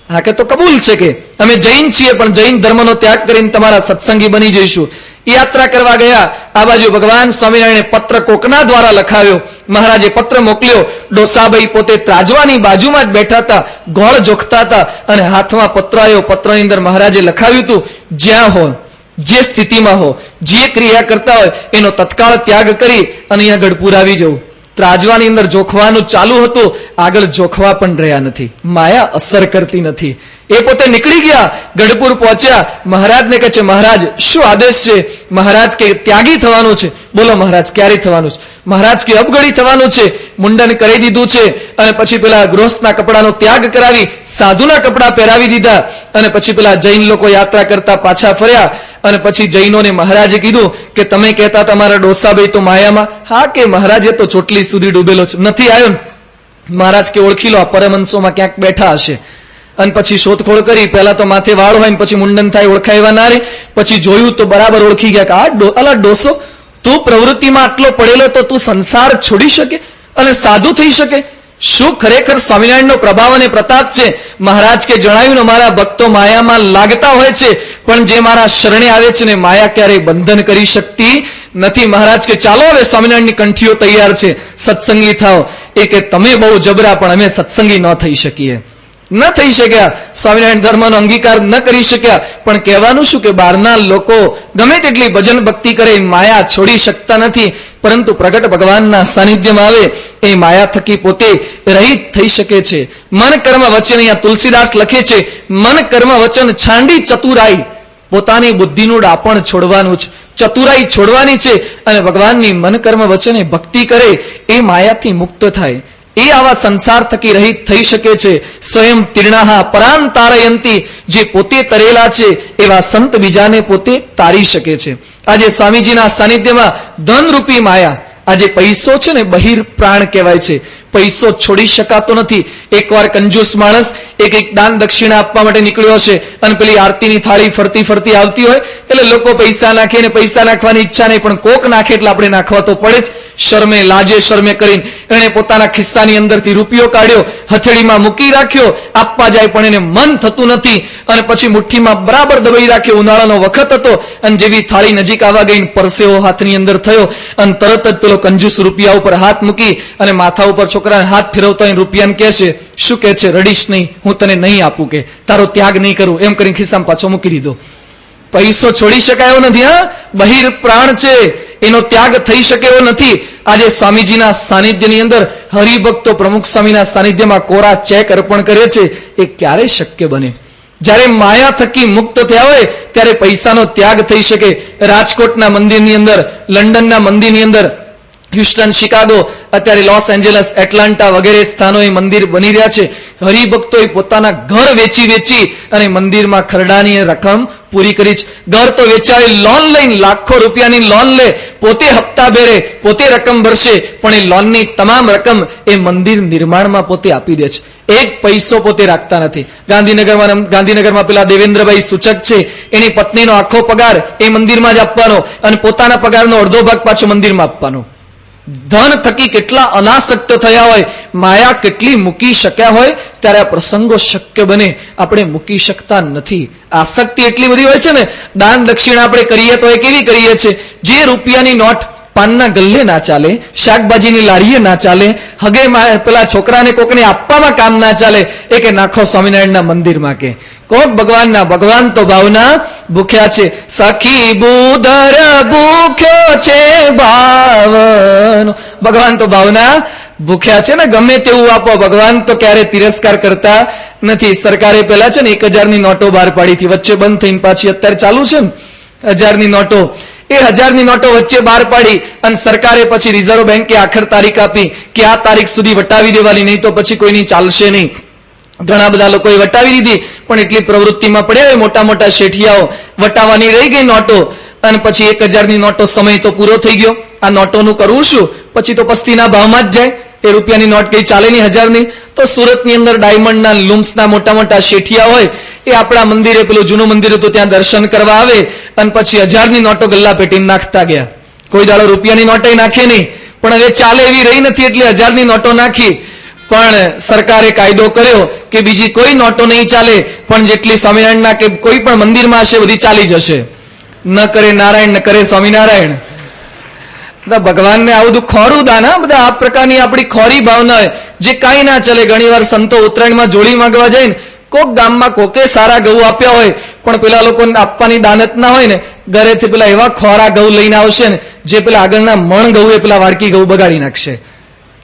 હા કે તો કબૂલ છે કે અમે જૈન છીએ, પણ જૈન ધર્મનો ત્યાગ કરીને તમારા સત્સંગી બની જઈશું. યાત્રા કરવા ગયા, આ બાજુ ભગવાન સ્વામિનારાયણે પત્ર કોકના દ્વારા લખાવ્યો. મહારાજે પત્ર મોકલ્યો. ડોસાભાઈ પોતે ત્રાજવાની બાજુમાં જ બેઠા હતા, ગોળ જોખતા હતા, અને હાથમાં પત્ર આવ્યો. પત્રની અંદર મહારાજે લખાવ્યું હતું, જ્યાં હો, જે સ્થિતિમાં હો, જે ક્રિયા કરતા હોય એનો તત્કાળ ત્યાગ કરી અને અહીંયા ગઢપુર આવી જવું. ત્રાજવાની અંદર જોખવાનું ચાલુ હતું, આગળ જોખવા પણ રહ્યા નથી. માયા અસર કરતી નથી. એ પોતે નીકળી ગયા, ગઢપુર પહોંચ્યા. મહારાજને કહે છે, મહારાજ શું આદેશ છે? મહારાજ કે ત્યાગી થવાનું છે. બોલો મહારાજ, ક્યારે થવાનું છે? મહારાજ કે અબગડી થવાનું છે. મુંડન કરી દીધું છે, અને પછી પેલા ગૃહસ્થના કપડાનો ત્યાગ કરાવી સાધુના કપડા પહેરાવી દીધા, અને પછી પેલા જૈન લોકો યાત્રા કરતા પાછા ફર્યા. અને પછી જૈનોને મહારાજે કીધું કે તમે કહેતા તમારા ડોસાભાઈ તો માયામાં? હા કે મહારાજે તો ચોટલી સુધી ડૂબેલો છે, નથી આવ્યો ને? મહારાજ કે ઓળખી લો, આ પરમહંસોમાં ક્યાંક બેઠા હશે. અને પછી શોધખોળ કરી, પહેલા તો માથે વાળ હોય ને પછી મુંડન થાય, ઓળખાયવા ના રે. પછી જોયું તો બરાબર ઓળખી ગયા કે આ ડોસો, તું પ્રવૃત્તિમાં આટલો પડેલો તો તું સંસાર છોડી શકે અને સાધુ થઈ શકે? શું ખરેખર સ્વામિનારાયણનો પ્રભાવ અને પ્રતાપ છે? મહારાજ કે જણાવ્યું ને, મારા ભક્તો માયામાં લાગતા હોય છે, પણ જે મારા શરણે આવે છે ને માયા ક્યારેય બંધન કરી શકતી નથી. મહારાજ કે ચાલો હવે સ્વામિનારાયણની કંઠીઓ તૈયાર છે, સત્સંગી થાવ. એ કે તમે બહુ જબરા, પણ અમે સત્સંગી ન થઈ શકીએ, ન થઈ શક્યા. સ્વામિનારાયણ ધર્મનો અંગીકાર ન કરી શક્યા. પણ કહેવાનું શું કે બહારના લોકો ગમે તેટલી ભજન ભક્તિ કરે, માયા છોડી શકતા નથી. પરંતુ પ્રગટ ભગવાનના સાનિધ્યમાં આવે એ માયા થકી પોતે રહિત થઈ શકે છે. મન કર્મ વચન, અહીંયા તુલસીદાસ લખે છે, મન કર્મ વચન છાંડી ચતુરાઈ. પોતાની બુદ્ધિનું ડાપણ છોડવાનું છે, ચતુરાઈ છોડવાની છે, અને ભગવાનની મન કર્મ વચને ભક્તિ કરે એ માયાથી મુક્ત થાય. એ આવા સંસાર થકી રહિત થઈ શકે છે. સ્વયં તીર્ણાહા પરાંતારયંતી, જે પોતે તરેલા છે એવા સંત બીજાને પોતે તારી શકે છે. આજે સ્વામીજીના સાનિધ્યમાં ધનરૂપી માયા, આજે પૈસો છે ને બહિર પ્રાણ કહેવાય છે. પૈસો છોડી શકાતો નથી. એકવાર કંજૂસ માણસ એક દાન દક્ષિણા આપવા માટે નીકળ્યો છે અને પેલી આરતીની થાળી ફરતી ફરતી આવતી હોય એટલે લોકો પૈસા નાખે ને પૈસા નાખવાની ઈચ્છા નહીં, પણ કોક નાખે એટલે આપણે નાખવા તો પડે જ. શરમે લાજે શરમે કરીને એણે પોતાના ખિસ્સાની અંદરથી રૂપિયો કાઢ્યો, હથેળીમાં મૂકી રાખ્યો, આપવા જાય પણ એને મન થતું નથી અને પછી મુઠ્ઠીમાં બરાબર દબાઈ રાખ્યો. ઉનાળાનો વખત હતો અને જેવી થાળી નજીક આવવા ગઈ પરસેવો હાથની અંદર થયો અને તરત જ પેલો કંજૂસ રૂપિયા ઉપર હાથ મૂકી અને માથા ઉપર છોકરાને હાથ ફેરવતા રૂપિયાને કહે છે, શું કહે છે, રડીશ નહીં, હું તને નહીં આપું, કે તારો ત્યાગ નહીં કરું, એમ કરીને ખિસ્સામાં પાછો મૂકી દીધો. પૈસો છોડી શકાયો નથી. હા, બહિર પ્રાણ છે, એનો ત્યાગ થઈ શકે એવો નથી. આજે સ્વામીજીના સાનિધ્યની અંદર હરિભક્તો પ્રમુખ સ્વામીના સાનિધ્યમાં કોરા ચેક અર્પણ કરે છે. એ ક્યારે શક્ય બને? જ્યારે માયા થકી મુક્ત થયા હોય ત્યારે પૈસાનો ત્યાગ થઈ શકે. રાજકોટના મંદિરની અંદર, લંડનના મંદિરની અંદર, હ્યુસ્ટન, શિકાગો, અત્યારે લોસ એન્જલસ, એટલાન્ટા વગેરે સ્થાનોએ મંદિર બની રહ્યા છે. હરિભક્તોએ પોતાના ઘર વેચી વેચી અને મંદિરમાં ખરડાની રકમ પૂરી કરી છે. ઘર તો વેચાય, લોન લઈને લાખો રૂપિયાની લોન લે, પોતે હપ્તા ભરે, પોતે રકમ ભરશે, પણ એ લોનની તમામ રકમ એ મંદિર નિર્માણમાં પોતે આપી દે છે. એક પૈસો પોતે રાખતા નથી. ગાંધીનગરમાં પેલા દેવેન્દ્રભાઈ સૂચક છે, એની પત્નીનો આખો પગાર એ મંદિરમાં જ આપવાનો અને પોતાના પગારનો અડધો ભાગ પાછો મંદિરમાં આપવાનો. ધન થકી કેટલા અનાસક્ત થયા હોય, માયા કેટલી મૂકી શક્યા હોય, ત્યારે આ પ્રસંગો શક્ય બને, આપણે મૂકી શકતા નથી. આસક્તિ એટલી બધી હોય છે ને. દાન દક્ષિણા આપણે કરીએ તો એ કેવી કરીએ છીએ? જે રૂપિયાની નોટ પાનના ગલ્લે ના ચાલે, શાકભાજીની લારીએ ના ચાલે, હગે પેલા છોકરાને કોકને આપવામાં કામ ના ચાલે, એ કે નાખો સ્વામિનારાયણના મંદિરમાં. કે કોક ભગવાન તો ભાવના ભૂખ્યા છે. સખી બુધર ભૂખ્યો છે ભાવનો, ભગવાન તો ભાવના ભૂખ્યા છે ને. ગમે તેવું આપો, ભગવાન તો ક્યારે તિરસ્કાર કરતા નથી. સરકારે પેલા છે ને 1000ની નોટો બહાર પાડી હતી, વચ્ચે બંધ થઈને પાછી અત્યારે ચાલુ છે ને 1000ની નોટો. એ 1000ની નોટો વચ્ચે બહાર પાડી અને સરકારે પછી રિઝર્વ બેન્કે આખર તારીખ આપી કે આ તારીખ સુધી વટાવી દેવાની, નહીં તો પછી કોઈની ચાલશે નહીં. ઘણા બધા લોકોએ વટાવી દીધી, પણ એટલી પ્રવૃત્તિમાં પડ્યા મોટા મોટા શેઠિયાઓ, વટાવાની રહી ગઈ નોટો. અને પછી 1000ની નોટો સમય તો પૂરો થઈ ગયો. આ નોટોનું કરવું શું? પછી તો પસ્તીના ભાવમાં જ જાય. એ રૂપિયાની નોટ કઈ ચાલે નહીં 1000ની. તો સુરતની અંદર ડાયમંડના, લુમ્સના મોટા મોટા શેઠિયા હોય, એ આપણા મંદિરે, પેલું જૂનું મંદિર હતું ત્યાં દર્શન કરવા આવે અને પછી 1000ની નોટો ગલ્લા પેટીને નાખતા ગયા. કોઈ દાડો રૂપિયાની નોટે નાખે નહીં, પણ હવે ચાલે એવી રહી નથી એટલે 1000ની નોટો નાખી. પણ સરકારે કાયદો કર્યો કે બીજી કોઈ નોટો નહીં ચાલે, પણ જેટલી સ્વામિનારાયણના કે કોઈ પણ મંદિરમાં હશે બધી ચાલી જશે. ન કરે નારાયણ, ન કરે સ્વામિનારાયણ. ભગવાનને આવું બધું ખોરું દાન, બધા આ પ્રકારની આપણી ખોરી ભાવના હોય જે કાંઈ ના ચાલે. ઘણી વાર સંતો ઉત્તરાયણમાં જોડી માંગવા જાય ને, કોક ગામમાં કોકે સારા ઘઉં આપ્યા હોય, પણ પેલા લોકોને આપવાની દાનત ના હોય ને, ઘરેથી પેલા એવા ખોરા ઘઉં લઈને આવશે ને, જે પેલા આગળના મણ ઘઉં એ પેલા વાડકી ઘઉં બગાડી નાખશે.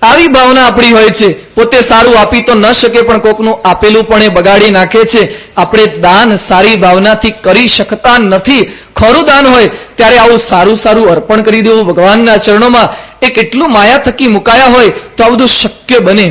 આવી ભાવના આપણી હોય છે. પોતે સારું આપી તો ન શકે, પણ કોકનું આપેલું પણ એ બગાડી નાખે છે. આપણે દાન સારી ભાવનાથી કરી શકતા નથી. ખરું દાન હોય ત્યારે આવું સારું સારું અર્પણ કરી દેવું ભગવાનના ચરણોમાં. એ કેટલું માયા થકી મુકાયા હોય તો આ બધું શક્ય બને.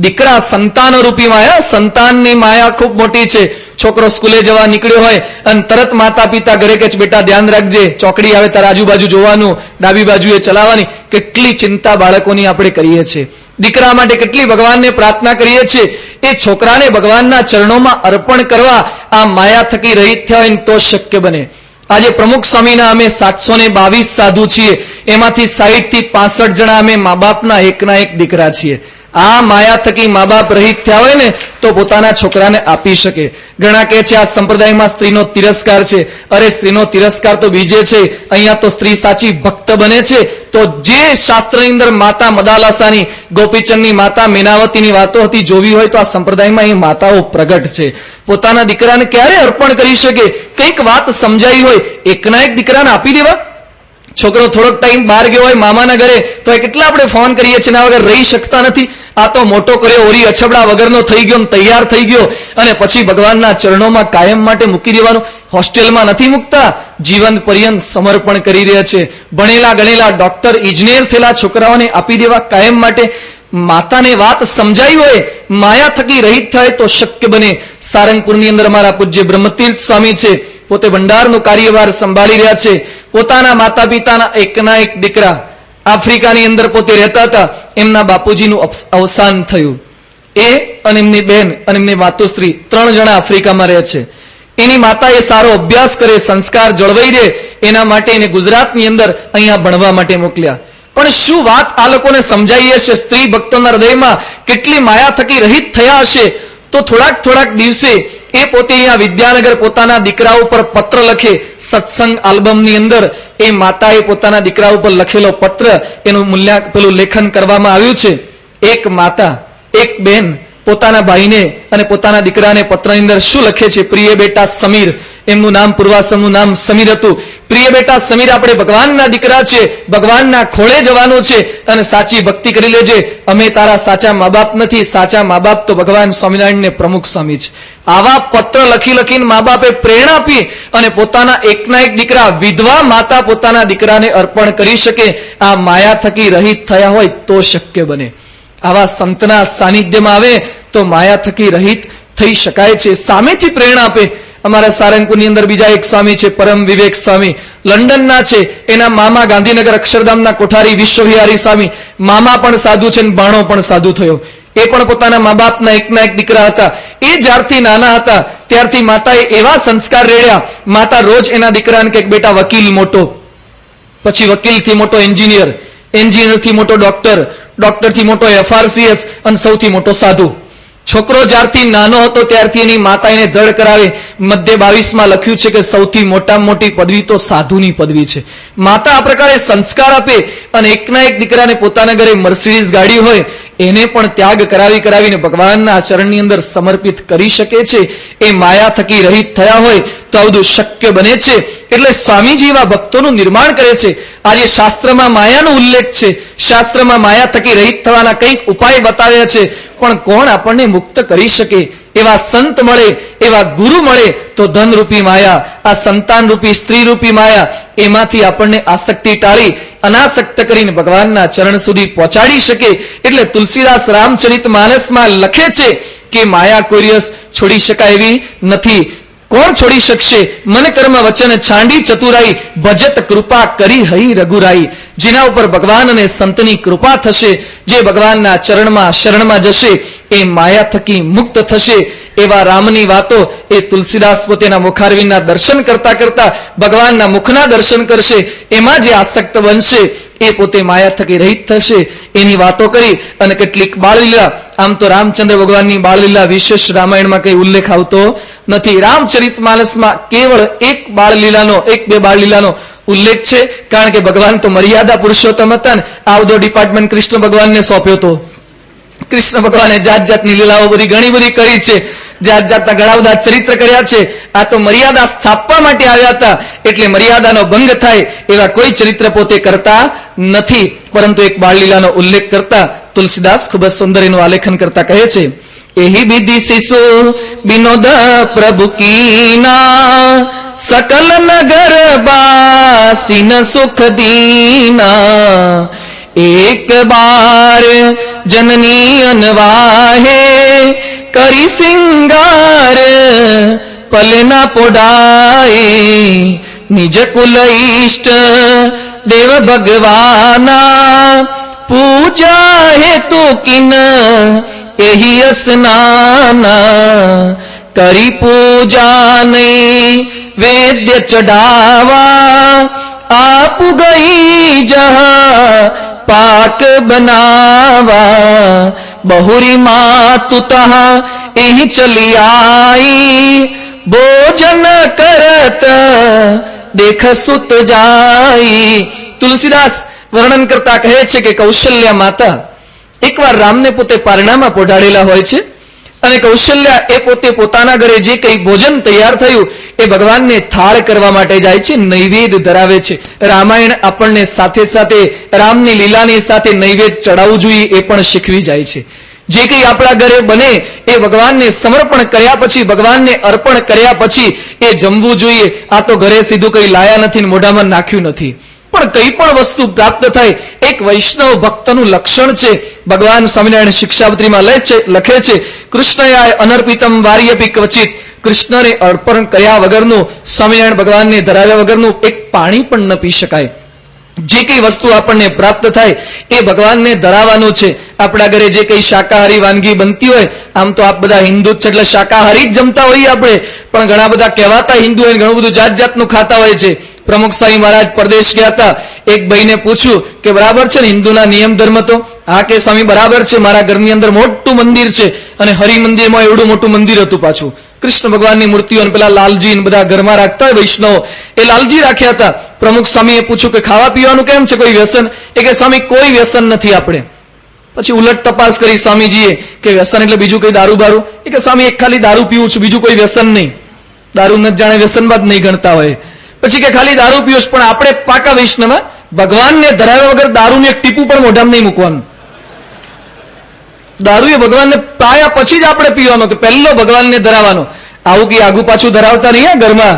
દીકરા સંતાન રૂપી માયા, સંતાનની માયા ખૂબ મોટી છે. છોકરો સ્કૂલે જવા નીકળ્યો હોય અને તરત માતા પિતા ઘરે કે બેટા ધ્યાન રાખજે, ચોકડી આવે તારે આજુબાજુ જોવાનું, ડાબી બાજુએ ચલાવવાની. કેટલી ચિંતા બાળકોની આપણે કરીએ છીએ. દીકરા માટે કેટલી ભગવાનને પ્રાર્થના કરીએ છીએ. એ છોકરાને ભગવાનના ચરણોમાં અર્પણ કરવા આ માયા થકી રહિત થયા હોય તો શક્ય બને. આજે પ્રમુખ સ્વામીના અમે 722 સાધુ છીએ, એમાંથી 60 થી 65 જણા અમે મા બાપના એકના એક દીકરા છીએ. આ માયા થકી મા બાપ રહિત થયા હોય ને તો પોતાના છોકરાને આપી શકે. ઘણા કહે છે આ સંપ્રદાયમાં સ્ત્રીનો તિરસ્કાર છે. અરે સ્ત્રીનો તિરસ્કાર તો બીજે છે, અહીંયા તો સ્ત્રી સાચી ભક્ત બને છે. તો જે શાસ્ત્રની અંદર માતા મદાલાસાની, ગોપીચંદની માતા મેનાવતીની વાતો હતી જોવી હોય તો આ સંપ્રદાયમાં એ માતાઓ પ્રગટ છે. પોતાના દીકરાને ક્યારે અર્પણ કરી શકે? કંઈક વાત સમજાઈ હોય, એકના એક દીકરાને આપી દેવા. છોકરો થોડોક ટાઈમ બહાર ગયો હોય મામાના ઘરે તો એ કેટલા આપણે ફોન કરીએ છીએ, એના વગર રહી શકતા નથી. આ તો મોટો કર્યો, ઓરી અછબડા વગરનો થઈ ગયો, તૈયાર થઈ ગયો અને પછી ભગવાનના ચરણોમાં કાયમ માટે મૂકી દેવાનું. હોસ્ટેલમાં નથી મૂકતા, જીવન પર્યંત સમર્પણ કરી રહ્યા છે. ભણેલા ગણેલા ડોક્ટર, ઇજનેર થયેલા છોકરાઓને આપી દેવા કાયમ માટે. માતાને વાત સમજાઈ હોય, માયા થકી રહિત થાય તો શક્ય બને. સારંગપુરની અંદર અમારા પૂજ્ય બ્રહ્મતીર્થ સ્વામી છે, પોતે ભંડારનો કાર્યભાર સંભાળી રહ્યા છે. પોતાના માતા પિતાના એકના એક દીકરા આફ્રિકાની અંદર પોતે રહેતા હતા. એમના બાપુજીનું અવસાન થયું. એ અને એમની બેન અને એમની માતુશ્રી 3 જણા આફ્રિકામાં રહે છે. એની માતાએ સારો અભ્યાસ કરે, સંસ્કાર જળવાઈ રહે એના માટે એને ગુજરાતની અંદર અહીંયા ભણવા માટે મોકલ્યા. પણ શું વાત આ લોકોને સમજાઈ હશે, સ્ત્રી ભક્તોના હૃદયમાં કેટલી માયા થકી રહિત થયા હશે. તો થોડાક દિવસે એ પોતે અહીંયા વિદ્યાનગર પોતાના દીકરા ઉપર પત્ર લખે. સત્સંગ આલ્બમની અંદર એ માતાએ પોતાના દીકરા ઉપર લખેલો પત્ર, એનું લેખન કરવામાં આવ્યું છે. એક માતા, એક બેન પોતાના ભાઈને અને પોતાના દીકરાને પત્રની અંદર શું લખે છે? પ્રિય બેટા સમીર, એમનું નામ પૂર્વાશ્રમનું નામ સમીર હતું. પ્રિય બેટા સમીર, આપણે ભગવાનના દીકરા છે, ભગવાનના ખોળે જવાનું છે અને સાચી ભક્તિ કરી લેજે. અમે તારા સાચા મા બાપ નથી, સાચા મા બાપ તો ભગવાન સ્વામિનારાયણને પ્રમુખ સ્વામી છે. આવા પત્ર લખીને મા બાપે પ્રેરણા આપી અને પોતાના એકના એક દીકરા, વિધવા માતા પોતાના દીકરાને અર્પણ કરી શકે. આ માયા થકી રહિત થયા હોય તો શક્ય બને. આવા સંતના સાનિધ્યમાં આવે તો માયા થકી રહિત થઈ શકાય છે. સામેથી પ્રેરણા આપે. અમારા સારંગપુરની અંદર બીજા એક સ્વામી છે, પરમ વિવેક સ્વામી, લંડનના છે. એના મામા ગાંધીનગર અક્ષરધામના કોઠારી વિશ્વવિહારી સ્વામી. મામા પણ સાધુ છે, બાણો પણ સાધુ થયો. એ પણ પોતાના મા બાપના એકના એક દીકરા હતા. એ જ્યારથી નાના હતા ત્યારથી માતાએ એવા સંસ્કાર રેડ્યા. માતા રોજ એના દીકરાને કે બેટા વકીલ મોટો, પછી વકીલથી મોટો એન્જિનિયર, એન્જિનિયરથી મોટો ડોક્ટર, ડોક્ટરથી મોટો FRCS અને સૌથી મોટો સાધુ. છોકરો જ્યારથી નાનો હતો ત્યારથી એની માતા એને ધડ કરાવે. મધ્ય 22માં લખ્યું છે કે સૌથી મોટામાં મોટી પદવી તો સાધુની પદવી છે. માતા આ પ્રકારે સંસ્કાર આપે અને એકના એક દીકરાને પોતાના ઘરે મર્સિડીઝ ગાડી હોય એને પણ ત્યાગ કરાવીને ભગવાનના ચરણની અંદર સમર્પિત કરી શકે છે. એ માયા થકી રહિત થયા હોય તો આ બધું શક્ય બને છે. એટલે સ્વામીજી એવા ભક્તોનું નિર્માણ કરે છે. આજે શાસ્ત્રમાં માયાનો ઉલ્લેખ છે, શાસ્ત્રમાં માયા થકી રહિત થવાના કંઈક ઉપાય બતાવ્યા છે. પણ કોણ આપણને મુક્ત કરી શકે? એવા સંત મળે, એવા ગુરુ મળે તો ધનરૂપી માયા, આ સંતાનરૂપી સ્ત્રીરૂપી માયા, એમાંથી આપણને આસક્તિ ટાળી અનાસક્ત કરીને ભગવાનના ચરણ સુધી પહોંચાડી શકે. એટલે તુલસીદાસ રામચરિત માનસમાં લખે છે કે માયા કોઈ દિવસ છોડી શકાય એવી નથી. કોણ છોડી શકશે? મન કર્મ વચન છાંડી ચતુરાઈ, ભજત કૃપા કરી હઈ રઘુરાઈ. જેના ઉપર ભગવાન અને સંતની કૃપા થશે, જે ભગવાનના ચરણમાં શરણમાં જશે એ માયા થકી મુક્ત થશે. એવા રામની વાતો એ તુલસીદાસ પોતેના મુખારવિંદના દર્શન કરતા ભગવાનના મુખના દર્શન કરશે. એમાં જે આસક્ત બનશે એ પોતે માયા થકી રહિત થશે. એની વાતો કરી અને કેટલીક બાળલીલા. આમ તો રામચંદ્ર ભગવાનની બાળલીલા વિશેષ રામાયણમાં કઈ ઉલ્લેખ આવતો નથી. રામચરિત માનસમાં કેવળ એક બે બાળલીલાનો ઉલ્લેખ છે. કારણ કે ભગવાન તો મર્યાદા પુરુષોત્તમ હતા ને આ બધો ડિપાર્ટમેન્ટ કૃષ્ણ ભગવાનને સોંપ્યો હતો. કૃષ્ણ ભગવાને જાતની લીલાઓ ઘણી બધી કરી છે, જાતના ઘણા બધા ચરિત્ર કર્યા છે. આ તો મર્યાદા સ્થાપવા માટે આવ્યા હતા. એટલે મર્યાદાનો ભંગ થાય એવા કોઈ ચરિત્ર પોતે કરતા નથી. પરંતુ એક બાળલીલાનો ઉલ્લેખ કરતા તુલસીદાસ ખૂબ જ સુંદર એનું આલેખન કરતા કહે છે, એહી વિધિ શિશુ વિનોદ પ્રભુ કીના, सकल नगर बासीन सुख दीना, एक बार जननी अनवाहे करी सिंगार पलना पोडाए, निज कुल इष्ट देव भगवाना पूजा हेतु किन यही स्नाना, करी पूजा नहीं वेद्य चढ़ावा, आप गई जहाँ पाक बनावा, बहुरी मातु तहाँ यही चली आई, भोजन करत देख सुत जाई. તુલસીદાસ વર્ણન કરતા કહે છે કે કૌશલ્યા માતા એકવાર રામને પોતે પારણામાં પોઢાડેલા હોય છે અને કૌશલ્યા એ પોતે પોતાના ઘરે જે કંઈ ભોજન તૈયાર થયું એ ભગવાનને થાળ કરવા માટે જાય છે, નૈવેદ્ય ધરાવે છે. રામાયણ આપણને સાથે સાથે રામની લીલાની સાથે નૈવેદ્ય ચડાવવું જોઈએ એ પણ શીખવી જાય છે. જે કંઈ આપણા ઘરે બને એ ભગવાનને સમર્પણ કર્યા પછી, ભગવાનને અર્પણ કર્યા પછી એ જમવું જોઈએ. આ તો ઘરે સીધું કંઈ લાયા નથી ને મોઢામાં નાખ્યું નથી, પણ કંઈ પણ વસ્તુ પ્રાપ્ત થાય એક વૈષ્ણવ ભક્તનું લક્ષણ છે. ભગવાન સ્વામિનારાયણ શિક્ષાપત્રીમાં લખે છે, કૃષ્ણયાય અનર્પિતમ વાર્યપી ક્વચિત. કૃષ્ણને અર્પણ કર્યા વગરનું, સ્વામિનારાયણ ભગવાનને ધરાવ્યા વગરનું એક પાણી પણ ન પી શકાય. જે કઈ વસ્તુ આપણને પ્રાપ્ત થાય એ ભગવાનને ધરાવવાનું છે. આપણા ઘરે જે કઈ શાકાહારી વાનગી બનતી હોય, આમ તો આપ બધા હિન્દુ જ છે એટલે શાકાહારી જ જમતા હોઈએ આપણે, પણ ઘણા બધા કહેવાતા હિન્દુ હોય ઘણું બધું જાત જાતનું ખાતા હોય છે. પ્રમુખ સ્વામી મહારાજ પરદેશ ગયા હતા, એક ભાઈને પૂછ્યું કે બરાબર છે ને હિન્દુના નિયમ ધર્મ તો? હા કે સ્વામી બરાબર છે, મારા ઘરની અંદર મોટું મંદિર છે અને હરિ મંદિરમાં એવડું મોટું મંદિર હતું, પાછું કૃષ્ણ ભગવાનની મૂર્તિઓ પેલા લાલજી બધા ઘરમાં રાખતા હોય વૈષ્ણવ, એ લાલજી રાખ્યા હતા. પ્રમુખ સ્વામીએ પૂછ્યું કે ખાવા પીવાનું કેમ છે, કોઈ વ્યસન? એ કે સ્વામી કોઈ વ્યસન નથી આપણે. પછી ઉલટ તપાસ કરી સ્વામીજીએ કે વ્યસન એટલે બીજું કઈ દારૂ બારૂ? એ કે સ્વામી એક ખાલી દારૂ પીવું છું, બીજું કોઈ વ્યસન નહીં. દારૂ ન જાણે વ્યસનમાં જ નહીં ગણતા હોય. પછી કે ખાલી દારૂ પીવું છું, પણ આપણે પાકા વૈષ્ણવ, ભગવાનને ધરાવ્યા વગર દારૂને એક ટીપું પણ મોઢામાં નહીં મૂકવાનું. દારૂ એ ભગવાનને પાયા પછી જ આપણે પીવાનો, કે પહેલો ભગવાનને ધરાવવાનો. આવું કઈ આગુ પાછું ધરાવતા નહીં ઘરમાં.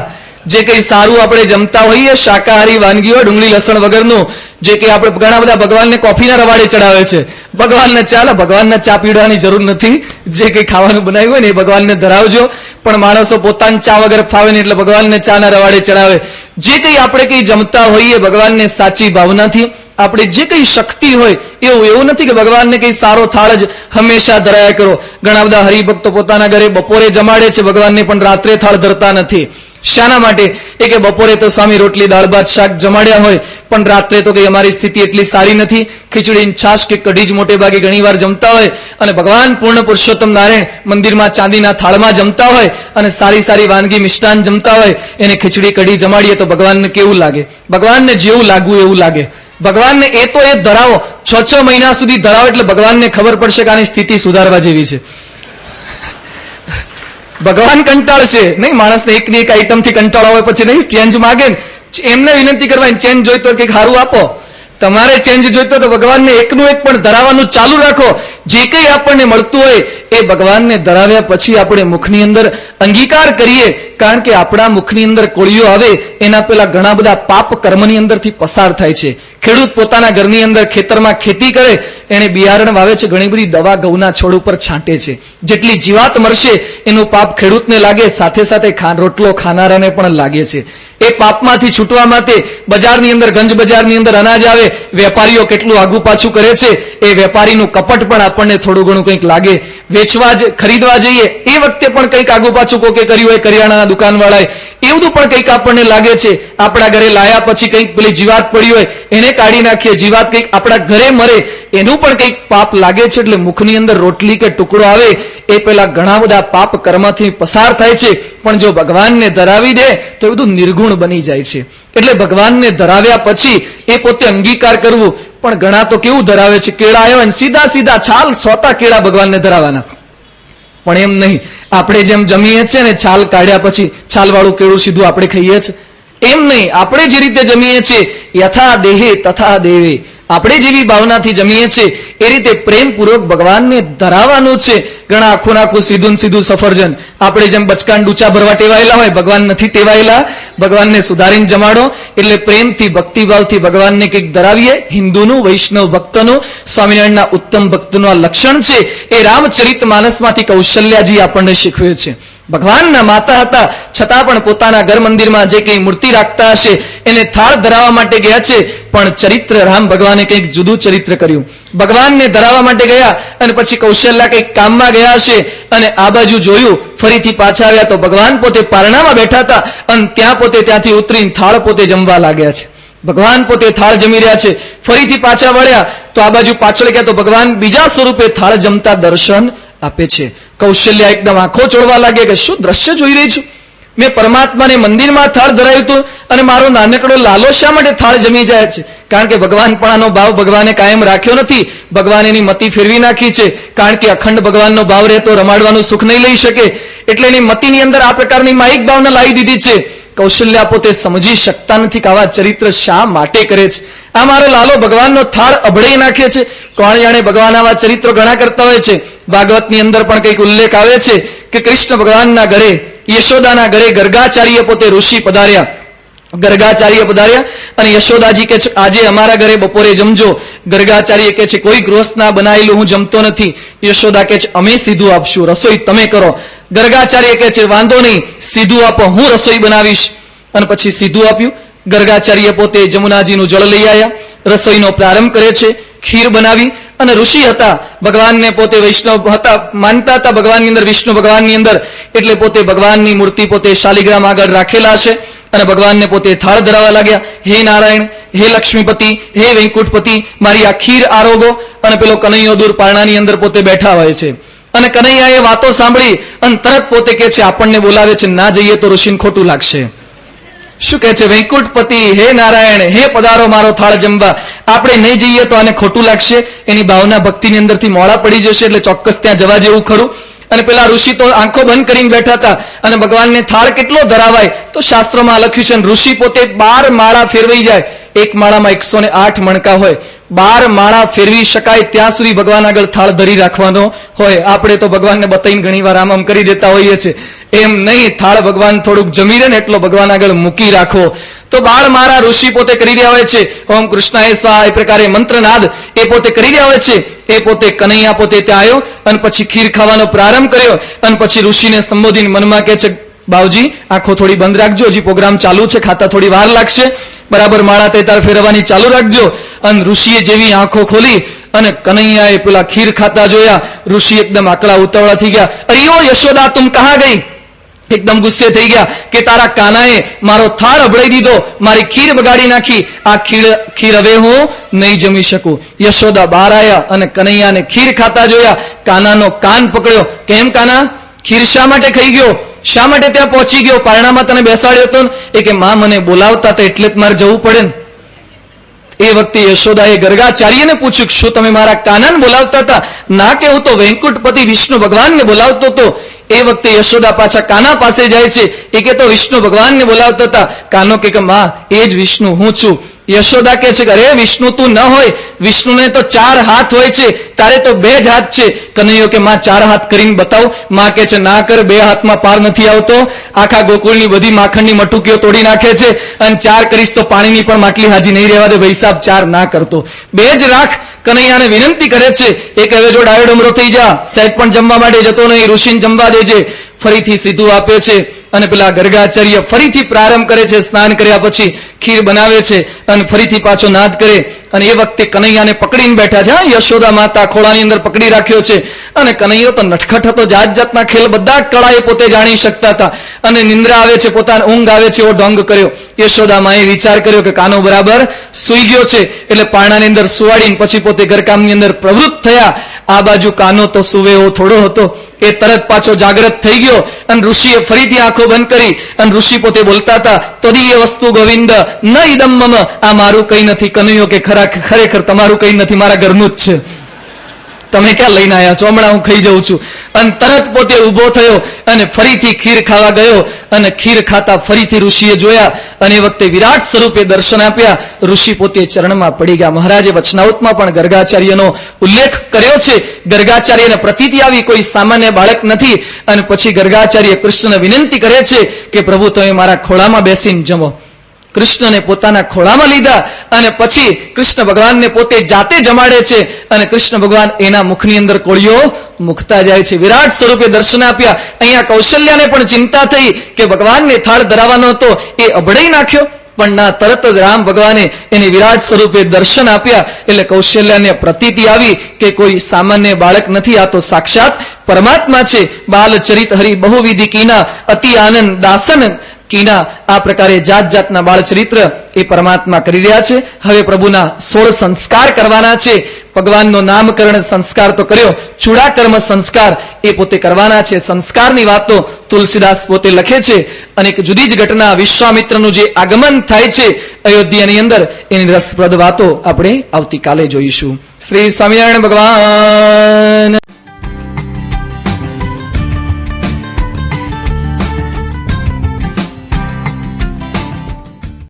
જે કઈ સારું આપણે જમતા હોઈએ, શાકાહારી વાનગીઓ ડુંગળી લસણ વગરનું, જે કઈ આપણે ઘણા બધા ભગવાનને કોફીના રવાડે ચડાવે છે, ભગવાનને ભગવાનને ચા પીવડાવવાની જરૂર નથી. જે કઈ ખાવાનું બનાવ્યું હોય ને એ ભગવાનને ધરાવજો. પણ માણસો પોતાને ચા વગર ફાવે ને એટલે ભગવાનને ચાના રવાડે ચડાવે. જે કઈ આપણે કઈ જમતા હોઈએ ભગવાનને સાચી ભાવનાથી, આપણે જે કઈ શક્તિ હોય એવું નથી કે ભગવાનને કઈ સારો થાળ જ હંમેશા ધરાયા કરો. ઘણા બધા હરિભક્તો પોતાના ઘરે બપોરે જમાડે છે ભગવાનને, પણ રાત્રે થાળ ધરતા નથી. શાના માટે? એ કે બપોરે તો સ્વામી રોટલી દાળ ભાત શાક જમાડ્યા હોય, પણ રાત્રે તો કઈ અમારી સ્થિતિ એટલી સારી નથી, ખીચડી છાશ કે કઢી જ મોટે ભાગે ઘણી વાર જમતા હોય, અને ભગવાન પૂર્ણ પુરુષોત્તમ નારાયણ મંદિરમાં ચાંદીના થાળમાં જમતા હોય અને સારી સારી વાનગી મિષ્ટાન જમતા હોય, એને ખીચડી કઢી જમાડીએ તો ભગવાનને કેવું લાગે? ભગવાનને જેવું લાગવું એવું લાગે. ભગવાનને એ તો એ ધરાવો, 6 મહિના સુધી ધરાવો એટલે ભગવાનને ખબર પડશે કે આની સ્થિતિ સુધારવા જેવી છે. ભગવાન કંટાળશે નહીં, માણસને એકની એક આઈટમ થી કંટાળો હોય પછી નહીં ચેન્જ માગે ને, એમને વિનંતી કરવાની ચેન્જ જોઈતો કંઈક સારું આપો. તમારે ચેન્જ જોઈતો તો ભગવાનને એકનું એક પણ ધરાવવાનું ચાલુ રાખો. જે કંઈ આપણને મળતું હોય એ ભગવાનને ધરાવ્યા પછી આપણે મુખની અંદર અંગીકાર કરીએ, કારણ કે આપણા મુખની અંદર કોળીઓ આવે એના પેલા ઘણા બધા પાપ કર્મની અંદરથી પસાર થાય છે. ખેડૂત પોતાના ઘરની અંદર ખેતરમાં ખેતી કરે, એને બિયારણ વાવે છે, ઘણી બધી દવા ઘઉંના છોડ ઉપર છાંટે છે. જેટલી જીવાત મરશે એનું પાપ ખેડૂતને લાગે, સાથે સાથે રોટલો ખાનારાને પણ લાગે છે. એ પાપમાંથી છૂટવા માટે બજારની અંદર ગંજ બજારની અંદર અનાજ આવે, વેપારીઓ કેટલું આગુ પાછું કરે છે, એ વેપારીનું કપટ પણ આપણને થોડું ઘણું કંઈક લાગે. વેચવા ખરીદવા જઈએ એ વખતે પણ કંઈક આગુ પાછું કોકે કર્યું હોય, કરિયાણાના દુકાનવાળાએ, એ બધું પણ કંઈક આપણને લાગે છે. આપણા ઘરે લાયા પછી કંઈક પેલી જીવાત પડી હોય એને કાઢી નાખીએ, જીવાત કંઈક આપણા ઘરે મરે એનું પણ કંઈક પાપ લાગે છે. એટલે મુખની અંદર રોટલી કે ટુકડો આવે એ પેલા ઘણા બધા પાપ કર્મથી પસાર થાય છે. પણ જો ભગવાનને ધરાવી દે તો એ બધું નિર્ગુણ બની જાય છે. એટલે ભગવાનને ધરાવ્યા પછી એ પોતે અંગીકાર કરવું. પણ ઘણા તો કેવું ધરાવે છે, કેળા આવ્યા ને સીધા છાલ સોતા કેળા ભગવાનને ધરાવવાના. પણ એમ નહીં, આપણે જેમ જમીએ છીએ ને છાલ કાઢ્યા પછી છાલ વાળું કેળું સીધું આપણે ખાઈએ છીએ, એમ નહીં. આપણે જે રીતે જમીએ છીએ યથા દેહે તથા દેવે, આપણે જેવી ભાવનાથી જમીએ છીએ એ રીતે પ્રેમપૂર્વક ભગવાનને ધરાવવાનું છે. ઘણા આખું નાખું સીધું સફરજન, આપણે જેમ બચકાન ડૂચા ભરવા ટેવાયેલા હોય, ભગવાન નથી ટેવાયેલા. ભગવાનને સુધારીને જમાડો. એટલે પ્રેમથી ભક્તિભાવથી ભગવાનને કંઈક ધરાવીએ. હિન્દુનું, વૈષ્ણવ ભક્તનું, સ્વામિનારાયણના ઉત્તમ ભક્તનું આ લક્ષણ છે. એ રામચરિત માનસમાંથી કૌશલ્યાજી આપણને શીખવે છે. ભગવાનના માતા હતા છતાં પણ પોતાના ઘર મંદિરમાં જે કંઈ મૂર્તિ રાખતા હશે એને થાળ ધરાવવા માટે ગયા છે, પણ ચરિત્ર રામ ભગવાને કંઈક જુદું ચરિત્ર કર્યું. ભગવાનને ધરાવવા માટે ગયા અને પછી કૌશલ્યા કંઈક કામમાં ગયા હશે અને આ બાજુ જોયું, ફરીથી પાછા આવ્યા તો ભગવાન પોતે પારણામાં બેઠા હતા અને ત્યાં પોતે ત્યાંથી ઉતરીને થાળ પોતે જમવા લાગ્યા છે. ભગવાન પોતે થાળ જમી રહ્યા છે. ફરીથી પાછા વળ્યા તો આ બાજુ પાછળ ગયા તો ભગવાન બીજા સ્વરૂપે થાળ જમતા દર્શન આપે છે. કૌશલ્યા એકદમ આંખો ચોળવા લાગે કે શું દ્રશ્ય જોઈ રહી છું? મેં પરમાત્માને મંદિરમાં થાળ ધરાવ્યું હતું અને મારો નાનકડો લાલો શા માટે થાળ જમી જાય છે? કારણ કે ભગવાનપણાનો ભાવ ભગવાને કાયમ રાખ્યો નથી. ભગવાન એની મતિ ફેરવી નાખી છે. કારણ કે અખંડ ભગવાનનો ભાવ રહેતો રમાડવાનું સુખ નહીં લઈ શકે, એટલે એની મતિની અંદર આ પ્રકારની માયિક ભાવના લાવી દીધી છે. કૌશલ્યા પોતે સમજી શકતા નથી કે આવા ચરિત્ર શા માટે કરે છે. આ મારો લાલો ભગવાનનો થાળ અભડાઈ નાખે છે. કોણ જાણે ભગવાન આવા ચરિત્રો ઘણા કરતા હોય છે. ભાગવતની અંદર પણ કંઈક ઉલ્લેખ આવે છે કે કૃષ્ણ ભગવાનના ઘરે, યશોદાના ઘરે ગર્ગાચાર્ય પોતે ઋષિ પધાર્યા. ગર્ગાચાર્ય પધાર્યા અને યશોદાજી કે છે આજે અમારા ઘરે બપોરે જમજો. ગર્ગાચાર્ય કે છે કોઈ ગૃહસ્થના બનાવેલું હું જમતો નથી. યશોદા કે છે અમે સીધું આપશું, રસોઈ તમે કરો. ગર્ગાચાર્ય કે છે વાંધો નહીં, સીધું આપો, હું રસોઈ બનાવીશ. અને પછી સીધું આપ્યું. ગર્ગાચાર્ય પોતે જમુનાજીનું જળ લઈ આવ્યા, રસોઈનો પ્રારંભ કરે છે, ખીર બનાવી, અને ઋષિ હતા, ભગવાનને પોતે વૈષ્ણવ હતા, માનતા હતા ભગવાનની અંદર, વિષ્ણુ ભગવાનની અંદર, એટલે પોતે ભગવાનની મૂર્તિ પોતે શાલિગ્રામ આગળ રાખેલા છે અને ભગવાનને પોતે થાળ ધરાવવા લાગ્યા. હે નારાયણ, હે લક્ષ્મીપતિ, હે વૈકુંઠપતિ, મારી આ ખીર આરોગો. અને પેલો કનૈયો દૂર પારણાની અંદર પોતે બેઠા હોય છે અને કનૈયાએ વાતો સાંભળી અને તરત પોતે કે છે આપણને બોલાવે છે, ના જઈએ તો ઋષિને ખોટું લાગશે. શું કહે છે? વૈકુંઠપતિ, હે નારાયણ, હે પધારો મારો થાળ જમવા, આપણે નહીં જઈએ તો આને ખોટું લાગશે. એની ભાવના ભક્તિની અંદરથી મોડા પડી જશે, એટલે ચોક્કસ ત્યાં જવા જેવું ખરું. અને પેલા ઋષિ તો આંખો બંધ કરીને બેઠા હતા અને ભગવાનને થાળ કેટલો ધરાવાય તો શાસ્ત્રોમાં લખ્યું છે, ઋષિ પોતે 12 માળા ફેરવાઈ જાય. એક માળામાં 108 મણકા હોય, 12 માળા ફેરવી શકાય ત્યાં સુધી ભગવાન આગળ થાળ ધરી રાખવાનો હોય. આપણે તો ભગવાનને બતાવીને ઘણી વાર આમ કરી દેતા હોઈએ છીએ, એમ નહીં. થાળ ભગવાન થોડુંક જમી રહે ને એટલો ભગવાન આગળ મૂકી રાખો. તો 12 માળા ઋષિ પોતે કરી રહ્યા હોય છે. ઓમ કૃષ્ણાય સ્વાહા એ પ્રકારે મંત્રનાદ એ પોતે કરી રહ્યા હોય છે. એ પોતે કનૈયા પોતે ત્યાં આવ્યો અને પછી ખીર ખાવાનો પ્રારંભ કર્યો અને પછી ઋષિને સંબોધીને મનમાં કહે છે, બાવજી આંખો થોડી બંધ રાખજો, હજી પ્રોગ્રામ ચાલુ છે, ખાતા થોડી વાર લાગશે, બરાબર માળા તેતાર ફેરવવાની ચાલુ રાખજો. અને ઋષિએ જેવી આંખો ખોલી અને કનૈયાએ પેલા ખીર ખાતા જોયા, ઋષિ એકદમ આકડા ઉતાવળા થઈ ગયા. અરે ઓ યશોદા તુમ કહા ગઈ? એકદમ ગુસ્સે થઈ ગયા કે તારા કાનાએ મારો થાળ અભડાઈ દીધો, મારી ખીર બગાડી નાખી, આ ખીર હવે હું નહીં જમી શકું. યશોદા બહાર આવ્યા અને કનૈયાને ખીર ખાતા જોયા, કાનાનો કાન પકડ્યો. કેમ કાના, ખીર શા માટે ખાઈ ગયો? શા માટે ત્યાં પહોંચી ગયો? પારણામાં તને બેસાડ્યો હતો ને? એ કે માં મને બોલાવતા હતા એટલે જ મારે જવું પડે ને. એ વખતે યશોદાએ ગર્ગાચાર્યને પૂછ્યું, શું તમે મારા કાનાને બોલાવતા હતા? ના, કે હું તો વૈકુંઠપતિ વિષ્ણુ ભગવાનને બોલાવતો હતો. એ વખતે યશોદા પાછા કાના પાસે જાય છે. એ કે તો વિષ્ણુ ભગવાનને બોલાવતા હતા. કાનો કે માં એ જ વિષ્ણુ હું છું. યશોદા કે છે કે અરે વિષ્ણુ તું ન હોય, વિષ્ણુને તો 4 હાથ હોય છે, તારે તો 2 જ હાથ છે. કનૈયો કે માં 4 હાથ કરીને બતાવ. માં કે છે ના કર, 2 હાથમાં પાર નથી આવતો, આખા ગોકુળની બધી માખણની મટુકીઓ તોડી નાખે છે, અને 4 કરીશ તો પાણીની પણ માટલી હાજી નહીં રહેવા દે, ભાઈ સાહેબ 4 ના કરતો, 2 જ રાખ. કનૈયાને વિનંતી કરે છે. એક હવે જો ડાયો ડમરો થઈ જા, સાહેબ પણ જમવા માટે જતો નહીં, ઋષિને જમવા દેજે. ફરીથી સીધું આપે છે અને પેલા ગર્ગાચાર્ય ફરીથી પ્રારંભ કરે છે. સ્નાન કર્યા પછી ખીર બનાવે છે અને ફરીથી પાછો નાદ કરે. અને એ વખતે કનૈયાને પકડીને બેઠા છે. યશોદા માતા ખોળાની અંદર પકડી રાખ્યો છે અને કનૈયો તો નટખટ હતો, જાત જાતના ખેલ બધા કળાએ પોતે જાણી શકતા હતા. અને નિંદ્રા આવે છે, પોતાને ઊંઘ આવે છે એવો ઢોંગ કર્યો. યશોદા માએ વિચાર કર્યો કે કાનો બરાબર સૂઈ ગયો છે, એટલે પારણાની અંદર સુવાડીને પછી પોતે ઘરકામની અંદર પ્રવૃત્ત થયા. આ બાજુ કાનો તો સુવે એવો થોડો હતો, એ તરત પાછો જાગ્રત થઈ ગયો અને ઋષિએ ફરીથી આંખો બંધ કરી અને ઋષિ પોતે બોલતા હતા, તદીય વસ્તુ ગોવિંદ ન ઇદમ મમ, આ મારું કઈ નથી. કનૈયો કે ખરેખર તમારું કઈ નથી, મારા ઘરનું જ છે, તમે ક્યાં લઈને આવ્યા છો, હમણાં હું ખાઈ જાઉં છું. અને તરત પોતે ઉભો થયો અને ફરીથી ખીર ખાવા ગયો. અને ખીર ખાતા ફરીથી ઋષિએ જોયા અને એ વખતે વિરાટ સ્વરૂપે દર્શન આપ્યા. ઋષિ પોતે ચરણમાં પડી ગયા. મહારાજે વચનાઉતમાં પણ ગર્ગાચાર્યનો ઉલ્લેખ કર્યો છે. ગર્ગાચાર્યને પ્રતીતિ આવી, કોઈ સામાન્ય બાળક નથી. અને પછી ગર્ગાચાર્ય કૃષ્ણને વિનંતી કરે છે કે પ્રભુ તમે મારા ખોળામાં બેસીને જમો. કૃષ્ણને પોતાના ખોળામાં લીધા અને પછી કૃષ્ણ ભગવાનને પોતે જાતે જમાડે છે અને કૃષ્ણ ભગવાન એના મુખની અંદર કોળીઓ મૂકતા જાય છે. વિરાટ સ્વરૂપે દર્શન આપ્યા. અહીંયા કૌશલ્યાને પણ ચિંતા થઈ કે ભગવાનને થાળ ધરાવવાનો હતો એ અભડાઈ નાખ્યો, પણ ના, તરત જ રામ ભગવાને એને વિરાટ સ્વરૂપે દર્શન આપ્યા. એટલે કૌશલ્યાને પ્રતીતિ આવી કે કોઈ સામાન્ય બાળક નથી, આ તો સાક્ષાત પરમાત્મા છે. બાલ ચરિત હરિ બહુવિધિ કીના, અતિ આનંદ દાસન કીના. આ પ્રકારે જાત જાતના બાળ ચરિત્ર એ પરમાત્મા કરી રહ્યા છે. હવે પ્રભુના 16 સંસ્કાર કરવાના છે. ભગવાનનો નામકરણ સંસ્કાર તો કર્યો, ચૂડાકર્મ સંસ્કાર એ પોતે કરવાના છે. સંસ્કારની વાતો તુલસીદાસ પોતે લખે છે. અને એક જુદી જ ઘટના, વિશ્વામિત્રનું જે આગમન થાય છે અયોધ્યાની અંદર, એની રસપ્રદ વાતો આપણે આવતીકાલે જોઈશું. શ્રી સ્વામિનારાયણ ભગવાન